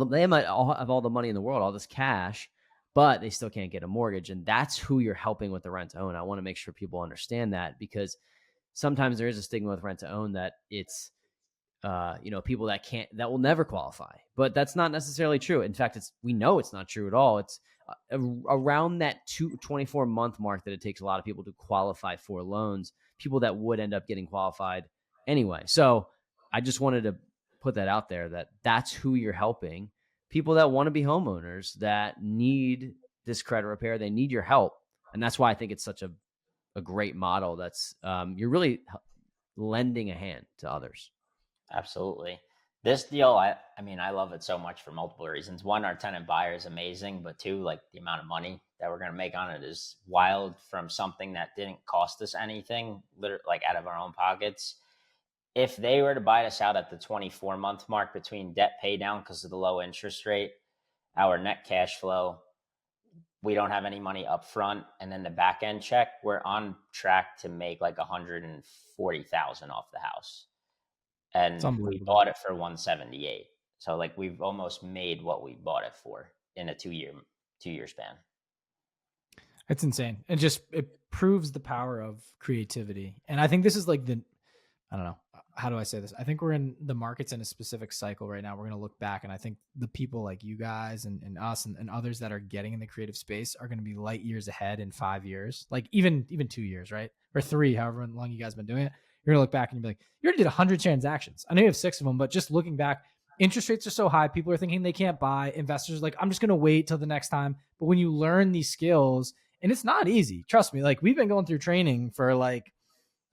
they might all have all the money in the world, all this cash, but they still can't get a mortgage. And that's who you're helping with the rent to own. I want to make sure people understand that, because sometimes there is a stigma with rent to own that it's, people that will never qualify, but that's not necessarily true. In fact, we know it's not true at all. It's around that 24-month mark that it takes a lot of people to qualify for loans, people that would end up getting qualified anyway. So I just wanted to put that out there, that that's who you're helping, people that want to be homeowners that need this credit repair. They need your help. And that's why I think it's such a great model. That's you're really lending a hand to others. Absolutely. This deal, I love it so much for multiple reasons. One, our tenant buyer is amazing, but two, like the amount of money that we're going to make on it is wild, from something that didn't cost us anything, literally like out of our own pockets. If they were to buy us out at the 24-month mark between debt pay down because of the low interest rate, our net cash flow, we don't have any money up front, and then the back end check, we're on track to make like 140,000 off the house. And we bought it for 178. So like we've almost made what we bought it for in a 2-year span. It's insane. It proves the power of creativity. And I think this is like I don't know, how do I say this? I think we're in the market's in a specific cycle right now. We're going to look back, and I think the people like you guys and us and others that are getting in the creative space are going to be light years ahead in 5 years, like even 2 years, right? Or 3, however long you guys have been doing it. You're going to look back and you'll be like, you already did 100 transactions. I know you have 6 of them, but just looking back, interest rates are so high. People are thinking they can't buy. Investors are like, I'm just going to wait till the next time. But when you learn these skills, and it's not easy, trust me, like we've been going through training for like,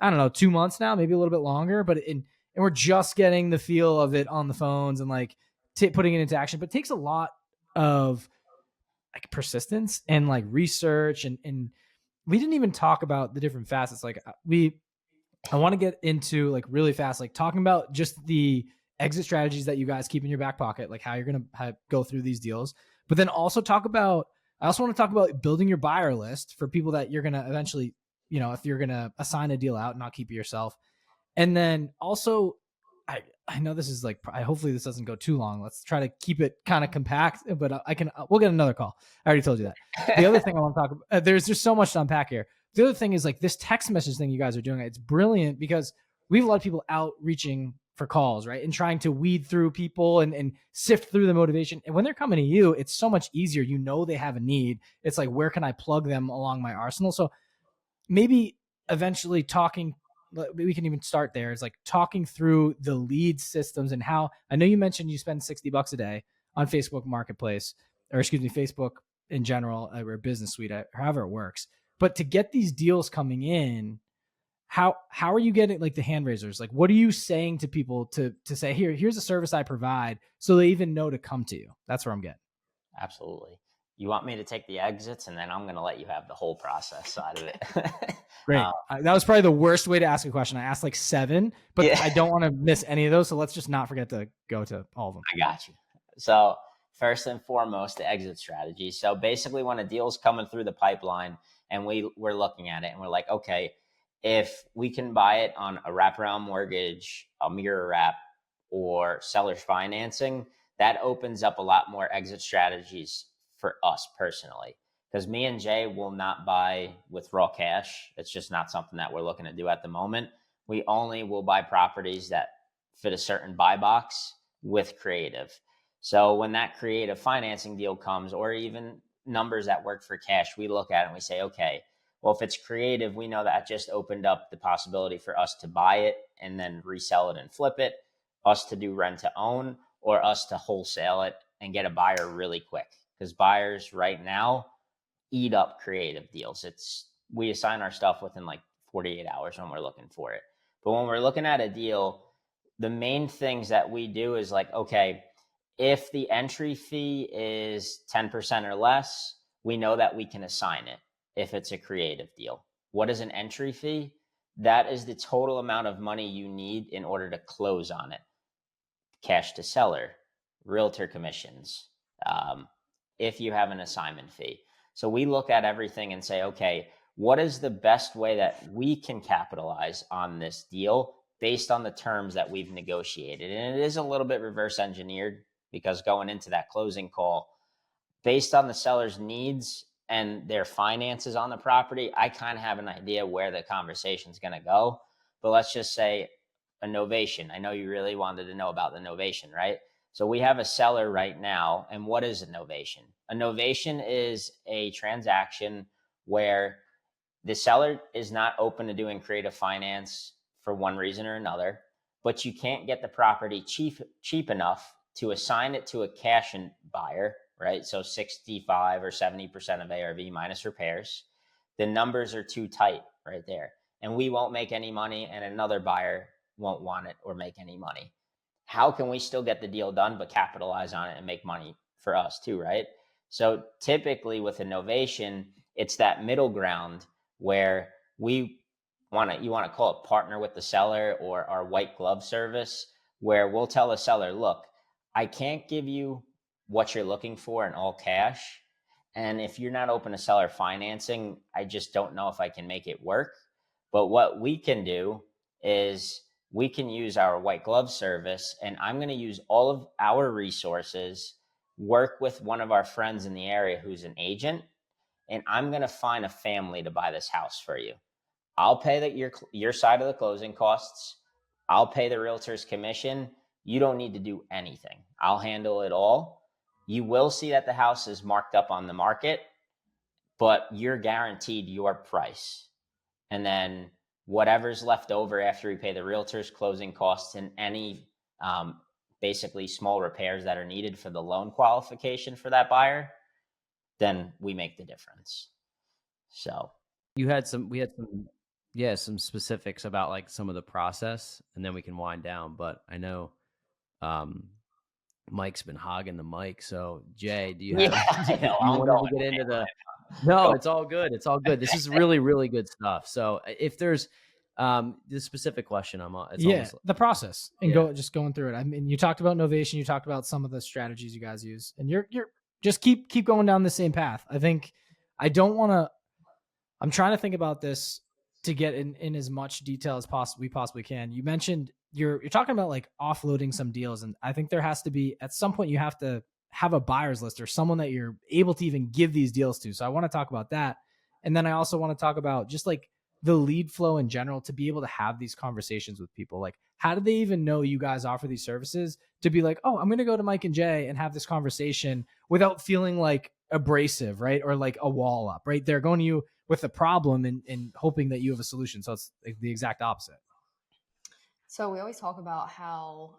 I don't know, 2 months now, maybe a little bit longer, but and we're just getting the feel of it on the phones and like putting it into action. But it takes a lot of like persistence and like research. And we didn't even talk about the different facets. Like I want to get into like really fast, like talking about just the exit strategies that you guys keep in your back pocket, like how you're going to go through these deals, but then also I also want to talk about building your buyer list for people that you're going to eventually, if you're going to assign a deal out and not keep it yourself. And then also, I know this is like, hopefully this doesn't go too long. Let's try to keep it kind of compact, but we'll get another call. I already told you that. The other thing I want to talk about, there's just so much to unpack here. The other thing is like this text message thing you guys are doing. It's brilliant because we have a lot of people outreaching for calls, right? And trying to weed through people and sift through the motivation. And when they're coming to you, it's so much easier. They have a need. It's like, where can I plug them along my arsenal? So maybe eventually we can even start there. It's like talking through the lead systems and how, I know you mentioned you spend $60 a day on Facebook Marketplace, or Facebook in general, or Business Suite, however it works. But to get these deals coming in, how are you getting like the hand raisers? Like, what are you saying to people to say, here's a service I provide, so they even know to come to you? That's where I'm getting. Absolutely. You want me to take the exits, and then I'm going to let you have the whole process side of it. Great. That was probably the worst way to ask a question. I asked like 7, but yeah. I don't want to miss any of those. So let's just not forget to go to all of them. I got you. So first and foremost, the exit strategy. So basically when a deal's coming through the pipeline and we're looking at it and we're like, okay, if we can buy it on a wraparound mortgage, a mirror wrap, or seller's financing, that opens up a lot more exit strategies for us personally. Because me and Jay will not buy with raw cash. It's just not something that we're looking to do at the moment. We only will buy properties that fit a certain buy box with creative. So when that creative financing deal comes, or even numbers that work for cash, we look at it and we say, okay, well, if it's creative, we know that just opened up the possibility for us to buy it and then resell it and flip it, us to do rent to own, or us to wholesale it and get a buyer really quick. Because buyers right now eat up creative deals. We assign our stuff within like 48 hours when we're looking for it. But when we're looking at a deal, the main things that we do is like, okay, if the entry fee is 10% or less, we know that we can assign it if it's a creative deal. What is an entry fee? That is the total amount of money you need in order to close on it. Cash to seller, realtor commissions, if you have an assignment fee. So we look at everything and say, okay, what is the best way that we can capitalize on this deal based on the terms that we've negotiated? And it is a little bit reverse engineered because going into that closing call, based on the seller's needs and their finances on the property, I kind of have an idea where the conversation is going to go. But let's just say a novation. I know you really wanted to know about the novation, right? So we have a seller right now. And what is a novation? A novation is a transaction where the seller is not open to doing creative finance for one reason or another, but you can't get the property cheap enough to assign it to a cash buyer, right? So 65 or 70% of ARV minus repairs. The numbers are too tight right there. And we won't make any money, and another buyer won't want it or make any money. How can we still get the deal done but capitalize on it and make money for us too, right? So typically with a novation, it's that middle ground where you want to call it partner with the seller or our white glove service, where we'll tell a seller, look, I can't give you what you're looking for in all cash. And if you're not open to seller financing, I just don't know if I can make it work. But what we can do is we can use our white glove service, and I'm going to use all of our resources, work with one of our friends in the area who's an agent, and I'm going to find a family to buy this house for you. I'll pay your side of the closing costs. I'll pay the realtor's commission. You don't need to do anything. I'll handle it all. You will see that the house is marked up on the market, but you're guaranteed your price. And then whatever's left over after we pay the realtor's closing costs and any basically small repairs that are needed for the loan qualification for that buyer, then we make the difference. So we had some specifics about like some of the process, and then we can wind down. But I know Mike's been hogging the mic. So Jay, do you have to get into the? No, it's all good. It's all good. This is really, really good stuff. So if there's the specific question, the process and going through it. I mean, you talked about novation, you talked about some of the strategies you guys use, and you're just keep going down the same path. I'm trying to think about this to get in as much detail as we possibly can. You mentioned you're talking about like offloading some deals, and I think there has to be at some point you have to have a buyer's list or someone that you're able to even give these deals to. So I want to talk about that. And then I also want to talk about just like the lead flow in general to be able to have these conversations with people. Like, how do they even know you guys offer these services to be like, oh, I'm going to go to Mike and Jay and have this conversation without feeling like abrasive, right? Or like a wall up, right? They're going to you with a problem and hoping that you have a solution. So it's like the exact opposite. So we always talk about how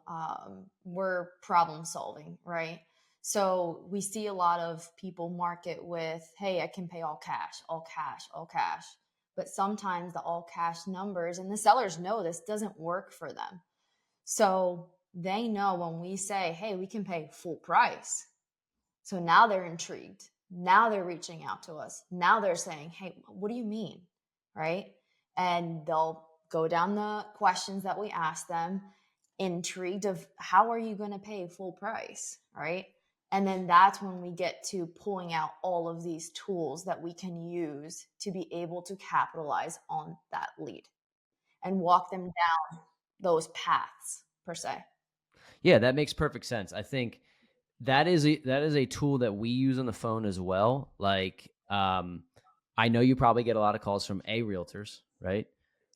we're problem solving, right? So we see a lot of people market with, hey, I can pay all cash, all cash, all cash. But sometimes the all cash numbers, and the sellers know this, doesn't work for them. So they know when we say, hey, we can pay full price. So now they're intrigued. Now they're reaching out to us. Now they're saying, hey, what do you mean? Right? And they'll go down the questions that we ask them, intrigued of how are you going to pay full price? Right? And then that's when we get to pulling out all of these tools that we can use to be able to capitalize on that lead and walk them down those paths per se. Yeah, that makes perfect sense. I think that is a tool that we use on the phone as well. Like, I know you probably get a lot of calls from realtors, right?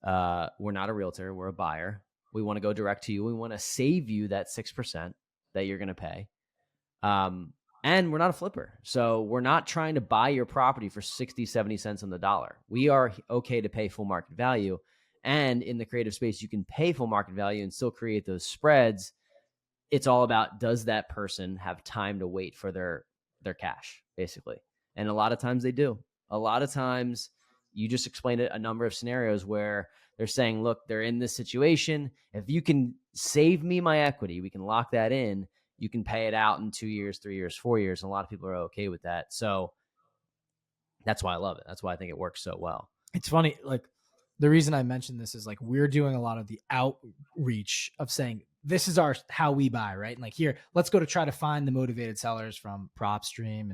We're not a realtor, we're a buyer. We want to go direct to you. We want to save you that 6% that you're going to pay. And we're not a flipper. So we're not trying to buy your property for 60, 70 cents on the dollar. We are okay to pay full market value. And in the creative space, you can pay full market value and still create those spreads. It's all about, does that person have time to wait for their cash, basically? And a lot of times they do. A lot of times you just explained a number of scenarios where they're saying, look, they're in this situation. If you can save me my equity, we can lock that in. You can pay it out in 2 years, 3 years, 4 years. And a lot of people are okay with that. So that's why I love it. That's why I think it works so well. It's funny. Like, the reason I mentioned this is like, we're doing a lot of the outreach of saying, this is how we buy, right? And like, here, let's go to try to find the motivated sellers from PropStream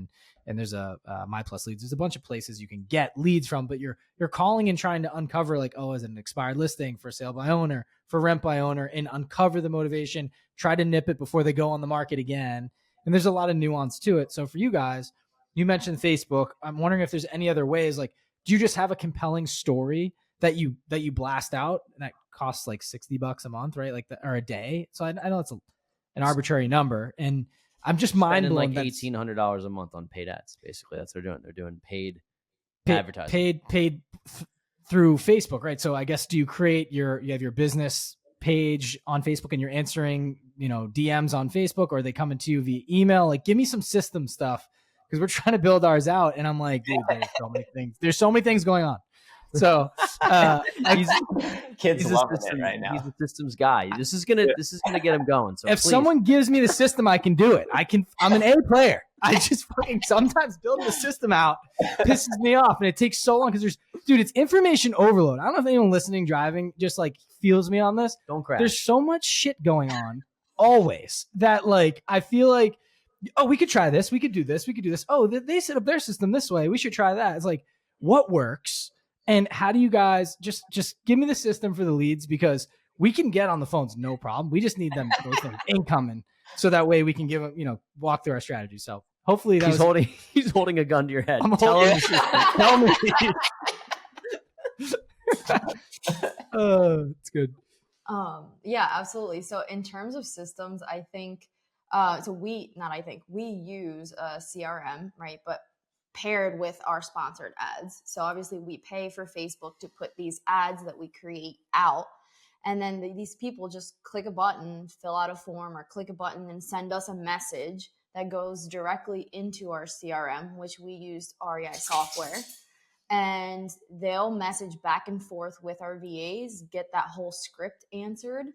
and there's a My Plus Leads. There's a bunch of places you can get leads from, but you're calling and trying to uncover like, oh, is it an expired listing, for sale by owner, for rent by owner and uncover the motivation, try to nip it before they go on the market again. And there's a lot of nuance to it. So for you guys, you mentioned Facebook. I'm wondering if there's any other ways, like, do you just have a compelling story that you blast out and that costs like $60 a month, right? Like or a day. So I know it's an arbitrary number, and I'm just mind blown. Like $1,800 a month on paid ads. Basically, that's what they're doing. They're doing paid advertising. Paid through Facebook, right? So I guess, do you have your business page on Facebook and you're answering, DMs on Facebook, or are they coming to you via email? Like, give me some system stuff, because we're trying to build ours out, and I'm like, dude, there's so many things going on. So kids loving it right now. He's a systems guy. This is gonna get him going. So if someone gives me the system, I can do it. I'm an A player. I just fucking sometimes building the system out pisses me off, and it takes so long because it's information overload. I don't know if anyone listening driving just like feels me on this. Don't crash. There's so much shit going on always that like I feel like, oh, we could try this, we could do this, we could do this. Oh, they set up their system this way, we should try that. It's like, what works? And how do you guys just give me the system for the leads, because we can get on the phones, no problem. We just need them incoming, so that way we can give them, walk through our strategy. So hopefully he's holding a gun to your head. Tell me. It's good. Yeah, absolutely. So in terms of systems, I think, we use a CRM, right? But paired with our sponsored ads. So obviously we pay for Facebook to put these ads that we create out. And then these people just click a button, fill out a form, or click a button and send us a message that goes directly into our CRM, which we used REI software. And they'll message back and forth with our VAs, get that whole script answered,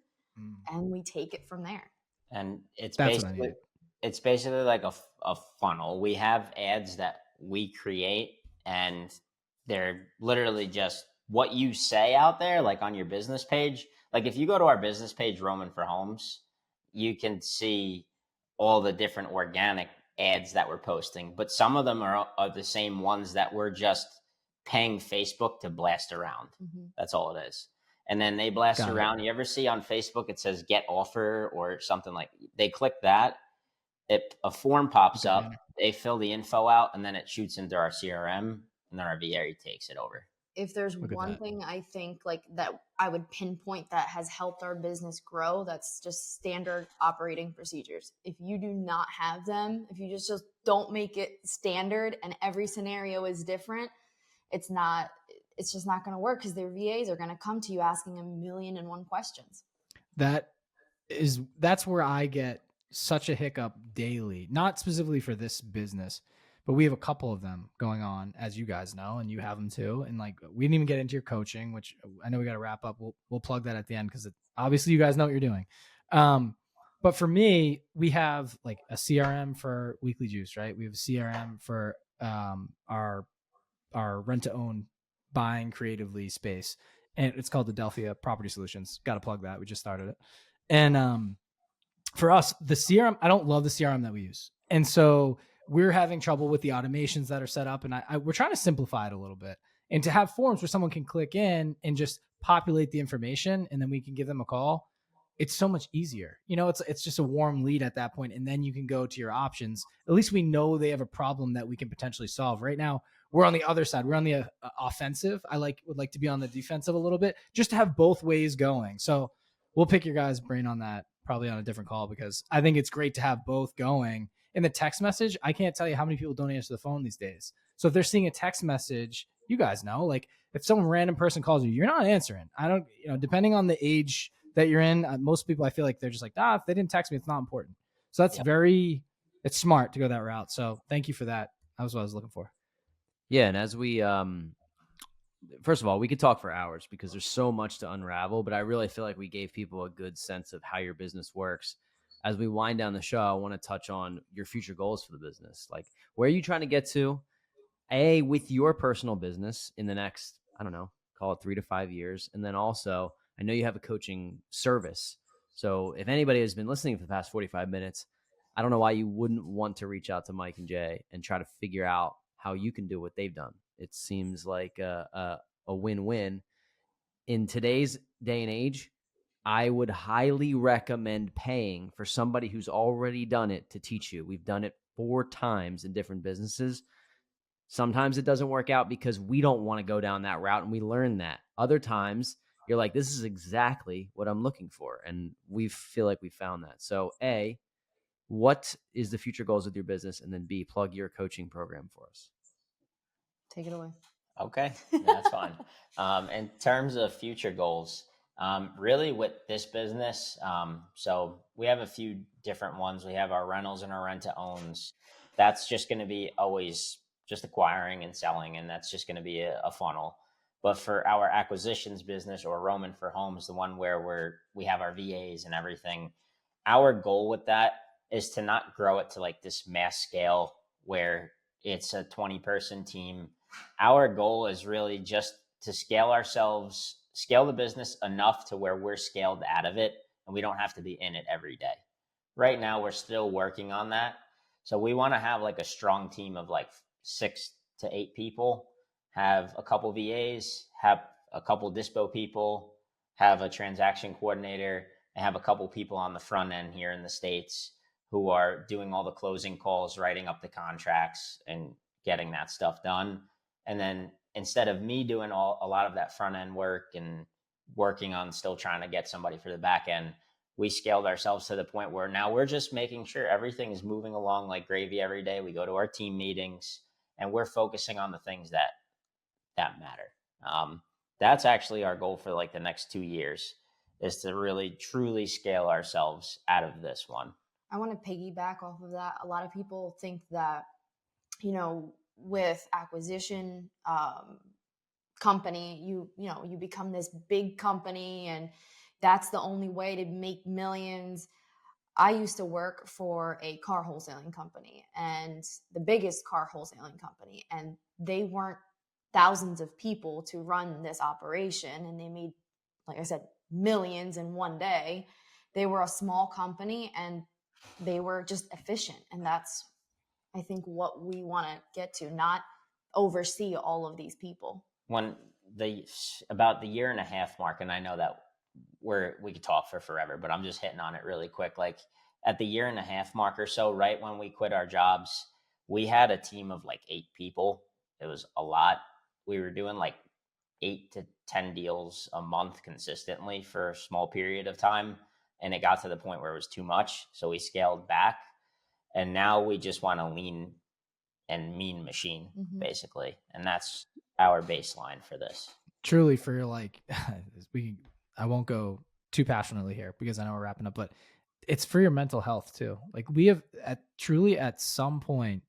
and we take it from there. And it's basically like a funnel. We have ads that we create, and they're literally just what you say out there, like on your business page. Like if you go to our business page, Roman for Homes, you can see all the different organic ads that we're posting, but some of them are the same ones that we're just paying Facebook to blast around. That's all it is. And then they blast around. You ever see on Facebook, it says get offer or something, like they click that, a form pops up, they fill the info out, and then it shoots into our CRM, and then our VA takes it over. If there's one thing I think like that I would pinpoint that has helped our business grow, that's just standard operating procedures. If you do not have them, if you just don't make it standard and every scenario is different, it's just not going to work, because their VAs are going to come to you asking 1,000,001 questions. That's where I get such a hiccup daily, not specifically for this business, but we have a couple of them going on, as you guys know, and you have them too. And like, we didn't even get into your coaching, which I know we got to wrap up. We'll plug that at the end, because obviously you guys know what you're doing. But for me, we have like a CRM for Weekly Juice, right? We have a CRM for our rent to own buying creatively space, and it's called Adelphia Property Solutions. Got to plug that. We just started it. And for us, the CRM, I don't love the CRM that we use. And so we're having trouble with the automations that are set up, and we're trying to simplify it a little bit, and to have forms where someone can click in and just populate the information, and then we can give them a call. It's so much easier. It's just a warm lead at that point, and then you can go to your options. At least we know they have a problem that we can potentially solve. Right now, we're on the other side. We're on the offensive. I would like to be on the defensive a little bit, just to have both ways going. So we'll pick your guys' brain on that, probably on a different call, because I think it's great to have both going. In the text message, I can't tell you how many people don't answer the phone these days. So if they're seeing a text message, you guys know, like if some random person calls you, you're not answering. I don't, depending on the age that you're in, most people, I feel like they're just like, if they didn't text me, it's not important. So that's it's smart to go that route. So thank you for that. That was what I was looking for. Yeah. And as we, first of all, we could talk for hours because there's so much to unravel, but I really feel like we gave people a good sense of how your business works. As we wind down the show, I want to touch on your future goals for the business. Like, where are you trying to get to, with your personal business in the next, I don't know, call it 3 to 5 years. And then also, I know you have a coaching service. So if anybody has been listening for the past 45 minutes, I don't know why you wouldn't want to reach out to Mike and Jay and try to figure out how you can do what they've done. It seems like a win-win. In today's day and age, I would highly recommend paying for somebody who's already done it to teach you. We've done it 4 times in different businesses. Sometimes it doesn't work out because we don't want to go down that route, and we learn that. Other times you're like, this is exactly what I'm looking for. And we feel like we found that. So A, what is the future goals with your business? And then B, plug your coaching program for us. Take it away. Okay, that's fine. In terms of future goals, really with this business, so we have a few different ones. We have our rentals and our rent to owns. That's just going to be always just acquiring and selling, and that's just going to be a funnel. But for our acquisitions business, or Roman for Homes, the one where we have our VAs and everything, our goal with that is to not grow it to like this mass scale where it's a 20-person team. Our goal is really just to scale the business enough to where we're scaled out of it and we don't have to be in it every day. Right now, we're still working on that. So we want to have like a strong team of like 6 to 8 people, have a couple VAs, have a couple dispo people, have a transaction coordinator, and have a couple people on the front end here in the States who are doing all the closing calls, writing up the contracts, and getting that stuff done. And then instead of me doing a lot of that front end work and working on still trying to get somebody for the back end, we scaled ourselves to the point where now we're just making sure everything is moving along like gravy every day. We go to our team meetings and we're focusing on the things that matter. That's actually our goal for like the next 2 years, is to really truly scale ourselves out of this one. I want to piggyback off of that. A lot of people think that, with acquisition company, you become this big company and that's the only way to make millions. I used to work for a car wholesaling company, and the biggest car wholesaling company, and they weren't thousands of people to run this operation, and they made, like I said, millions in one day. They were a small company and they were just efficient, and that's, I think, what we want to get to, not oversee all of these people. When about the 1.5 year mark, and I know that we could talk for forever, but I'm just hitting on it really quick. Like at the 1.5 year mark or so, right when we quit our jobs, we had a team of like 8 people. It was a lot. We were doing like 8 to 10 deals a month consistently for a small period of time. And it got to the point where it was too much. So we scaled back. And now we just want a lean and mean machine, basically. And that's our baseline for this. Truly, for like, I won't go too passionately here because I know we're wrapping up, but it's for your mental health too. Like we have at some point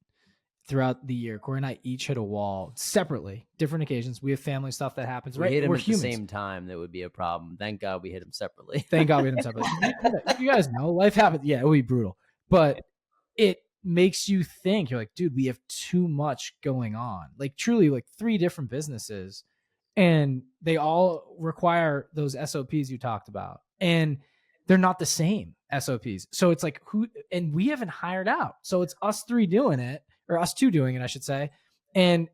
throughout the year, Corey and I each hit a wall separately, different occasions. We have family stuff that happens. We right? hit him We're at humans. the same time. That would be a problem. Thank God we hit him separately. Thank God we hit him separately. You guys know life happens. Yeah, it would be brutal, but it makes you think. You're like, dude, we have too much going on. Like truly, like 3 different businesses, and they all require those SOPs you talked about, and they're not the same SOPs. So it's like and we haven't hired out. So it's us 3 doing it, or us 2 doing it, I should say, and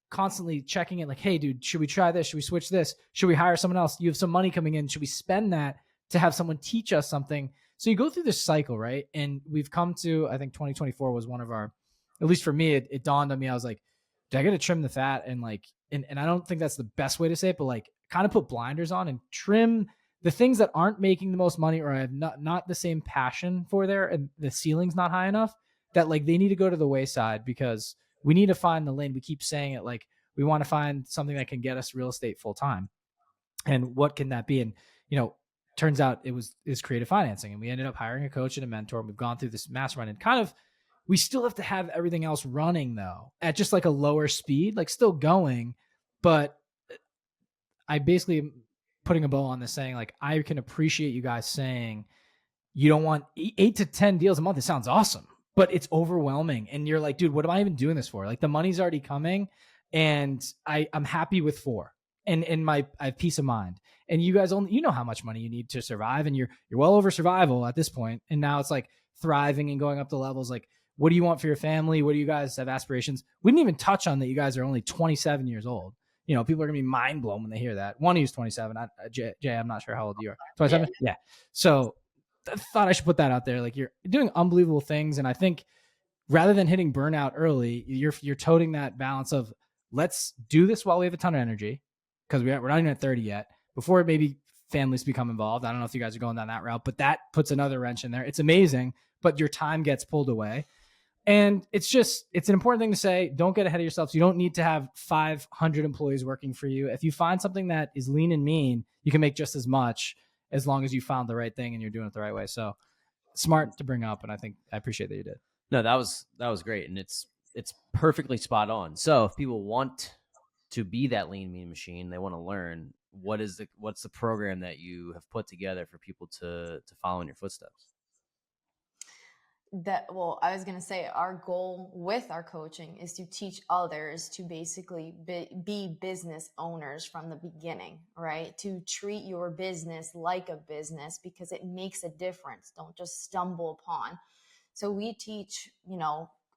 constantly checking it. Like, hey, dude, should we try this? Should we switch this? Should we hire someone else? You have some money coming in. Should we spend that to have someone teach us something? So you go through this cycle, right? And we've come to, I think 2024 was one of our, at least for me, it dawned on me. I was like, I got to trim the fat and like, and I don't think that's the best way to say it, but like kind of put blinders on and trim the things that aren't making the most money, or I have not the same passion for there, and the ceiling's not high enough, that like they need to go to the wayside, because we need to find the lane. We keep saying it, like we want to find something that can get us real estate full time. And what can that be? And, turns out is creative financing. And we ended up hiring a coach and a mentor. And we've gone through this mastermind, and kind of, we still have to have everything else running though, at just like a lower speed, like still going. But I basically am putting a bow on this, saying like, I can appreciate you guys saying you don't want 8 to 10 deals a month. It sounds awesome, but it's overwhelming. And you're like, dude, what am I even doing this for? Like the money's already coming, and I'm happy with 4. And I have peace of mind. And you guys only, how how much money you need to survive, and you're well over survival at this point. And now it's like thriving and going up the levels. Like, what do you want for your family? What do you guys have aspirations? We didn't even touch on that. You guys are only 27 years old. people are gonna be mind blown when they hear that. One of you's 27. Jay, I'm not sure how old you are. 27. Yeah. So I thought I should put that out there. Like, you're doing unbelievable things, and I think rather than hitting burnout early, you're toting that balance of, let's do this while we have a ton of energy, because we're not even at 30 yet, before maybe families become involved. I don't know if you guys are going down that route, but that puts another wrench in there. It's amazing, but your time gets pulled away. And it's an important thing to say. Don't get ahead of yourself. So you don't need to have 500 employees working for you. If you find something that is lean and mean, you can make just as much, as long as you found the right thing and you're doing it the right way. So smart to bring up. And I appreciate that you did. No, that was great. And it's perfectly spot on. So if people want to be that lean mean machine, they want to learn, what's the program that you have put together for people to follow in your footsteps? I was going to say, our goal with our coaching is to teach others to basically be business owners from the beginning, right? To treat your business like a business, because it makes a difference. Don't just stumble upon. So we teach,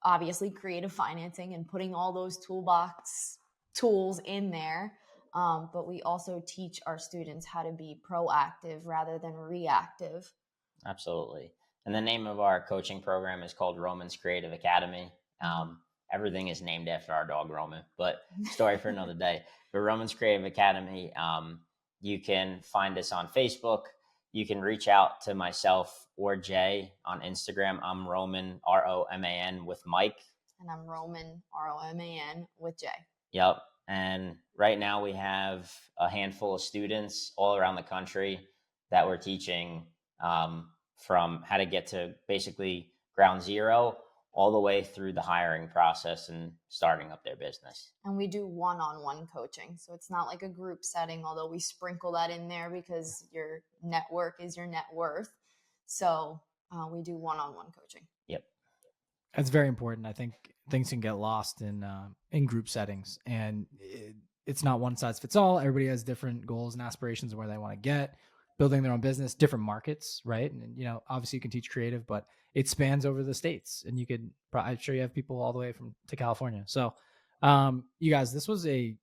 obviously creative financing and putting all those toolbox tools in there. But we also teach our students how to be proactive rather than reactive. Absolutely. And the name of our coaching program is called Roman's Creative Academy. Everything is named after our dog, Roman, but story for another day. But Roman's Creative Academy, you can find us on Facebook. You can reach out to myself or Jay on Instagram. I'm Roman, Roman with Mike. And I'm Roman, Roman with Jay. Yep. And right now we have a handful of students all around the country that we're teaching from how to get to basically ground zero all the way through the hiring process and starting up their business. And we do one-on-one coaching. So it's not like a group setting, although we sprinkle that in there because your network is your net worth. So we do one-on-one coaching. Yep. That's very important. I think things can get lost in group settings, and it's not one size fits all. Everybody has different goals and aspirations of where they want to get, building their own business, different markets, right? And obviously you can teach creative, but it spans over the states, and I'm sure you have people all the way to California. So, you guys, this was a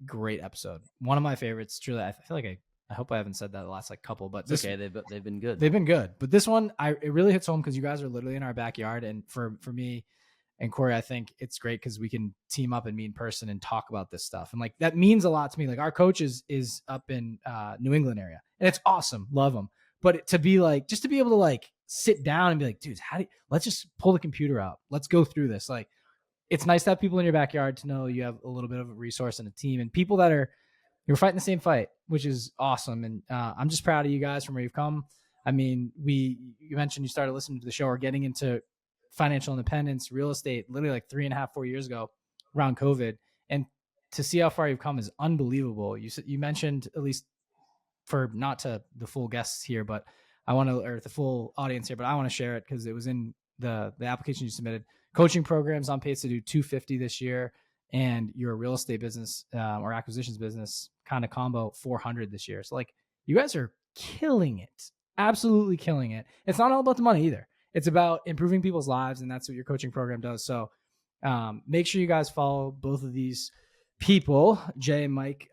great episode. One of my favorites. Truly, I feel like I hope I haven't said that the last couple, but okay. They've been good. They've been good, but this one, it really hits home because you guys are literally in our backyard, and for me and Corey, I think it's great because we can team up and meet in person and talk about this stuff, and that means a lot to me. Like, our coach is up in New England area, and it's awesome, love him. But to be just to be able to sit down and be like, dudes, let's just pull the computer out, let's go through this. It's nice to have people in your backyard to know you have a little bit of a resource and a team and people that you're fighting the same fight, which is awesome. And I'm just proud of you guys from where you've come. I mean, you mentioned you started listening to the show or getting into financial independence, real estate, literally 3.5, 4 years ago around COVID. And to see how far you've come is unbelievable. You mentioned, at least for not to the full guests here, but or the full audience here, but I want to share it because it was in the application you submitted. Coaching programs on pace to do 250 this year, and your real estate business or acquisitions business kind of combo 400 this year. So you guys are killing it, absolutely killing it. It's not all about the money either. It's about improving people's lives, and that's what your coaching program does. So make sure you guys follow both of these people, Jay and Mike,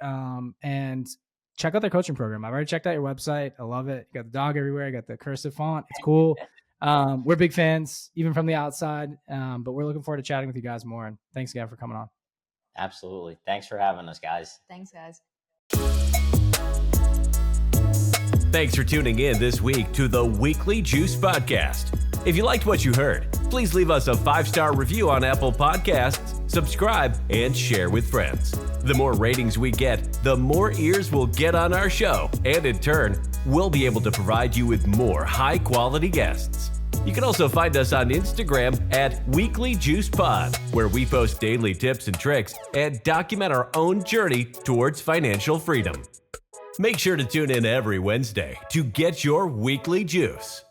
and check out their coaching program. I've already checked out your website. I love it. You got the dog everywhere. You got the cursive font. It's cool. We're big fans, even from the outside, but we're looking forward to chatting with you guys more. And thanks again for coming on. Absolutely. Thanks for having us, guys. Thanks, guys. Thanks for tuning in this week to the Weekly Juice Podcast. If you liked what you heard, please leave us a 5-star review on Apple Podcasts, subscribe, and share with friends. The more ratings we get, the more ears we'll get on our show, and in turn, we'll be able to provide you with more high-quality guests. You can also find us on Instagram at Weekly Juice Pod, where we post daily tips and tricks and document our own journey towards financial freedom. Make sure to tune in every Wednesday to get your weekly juice.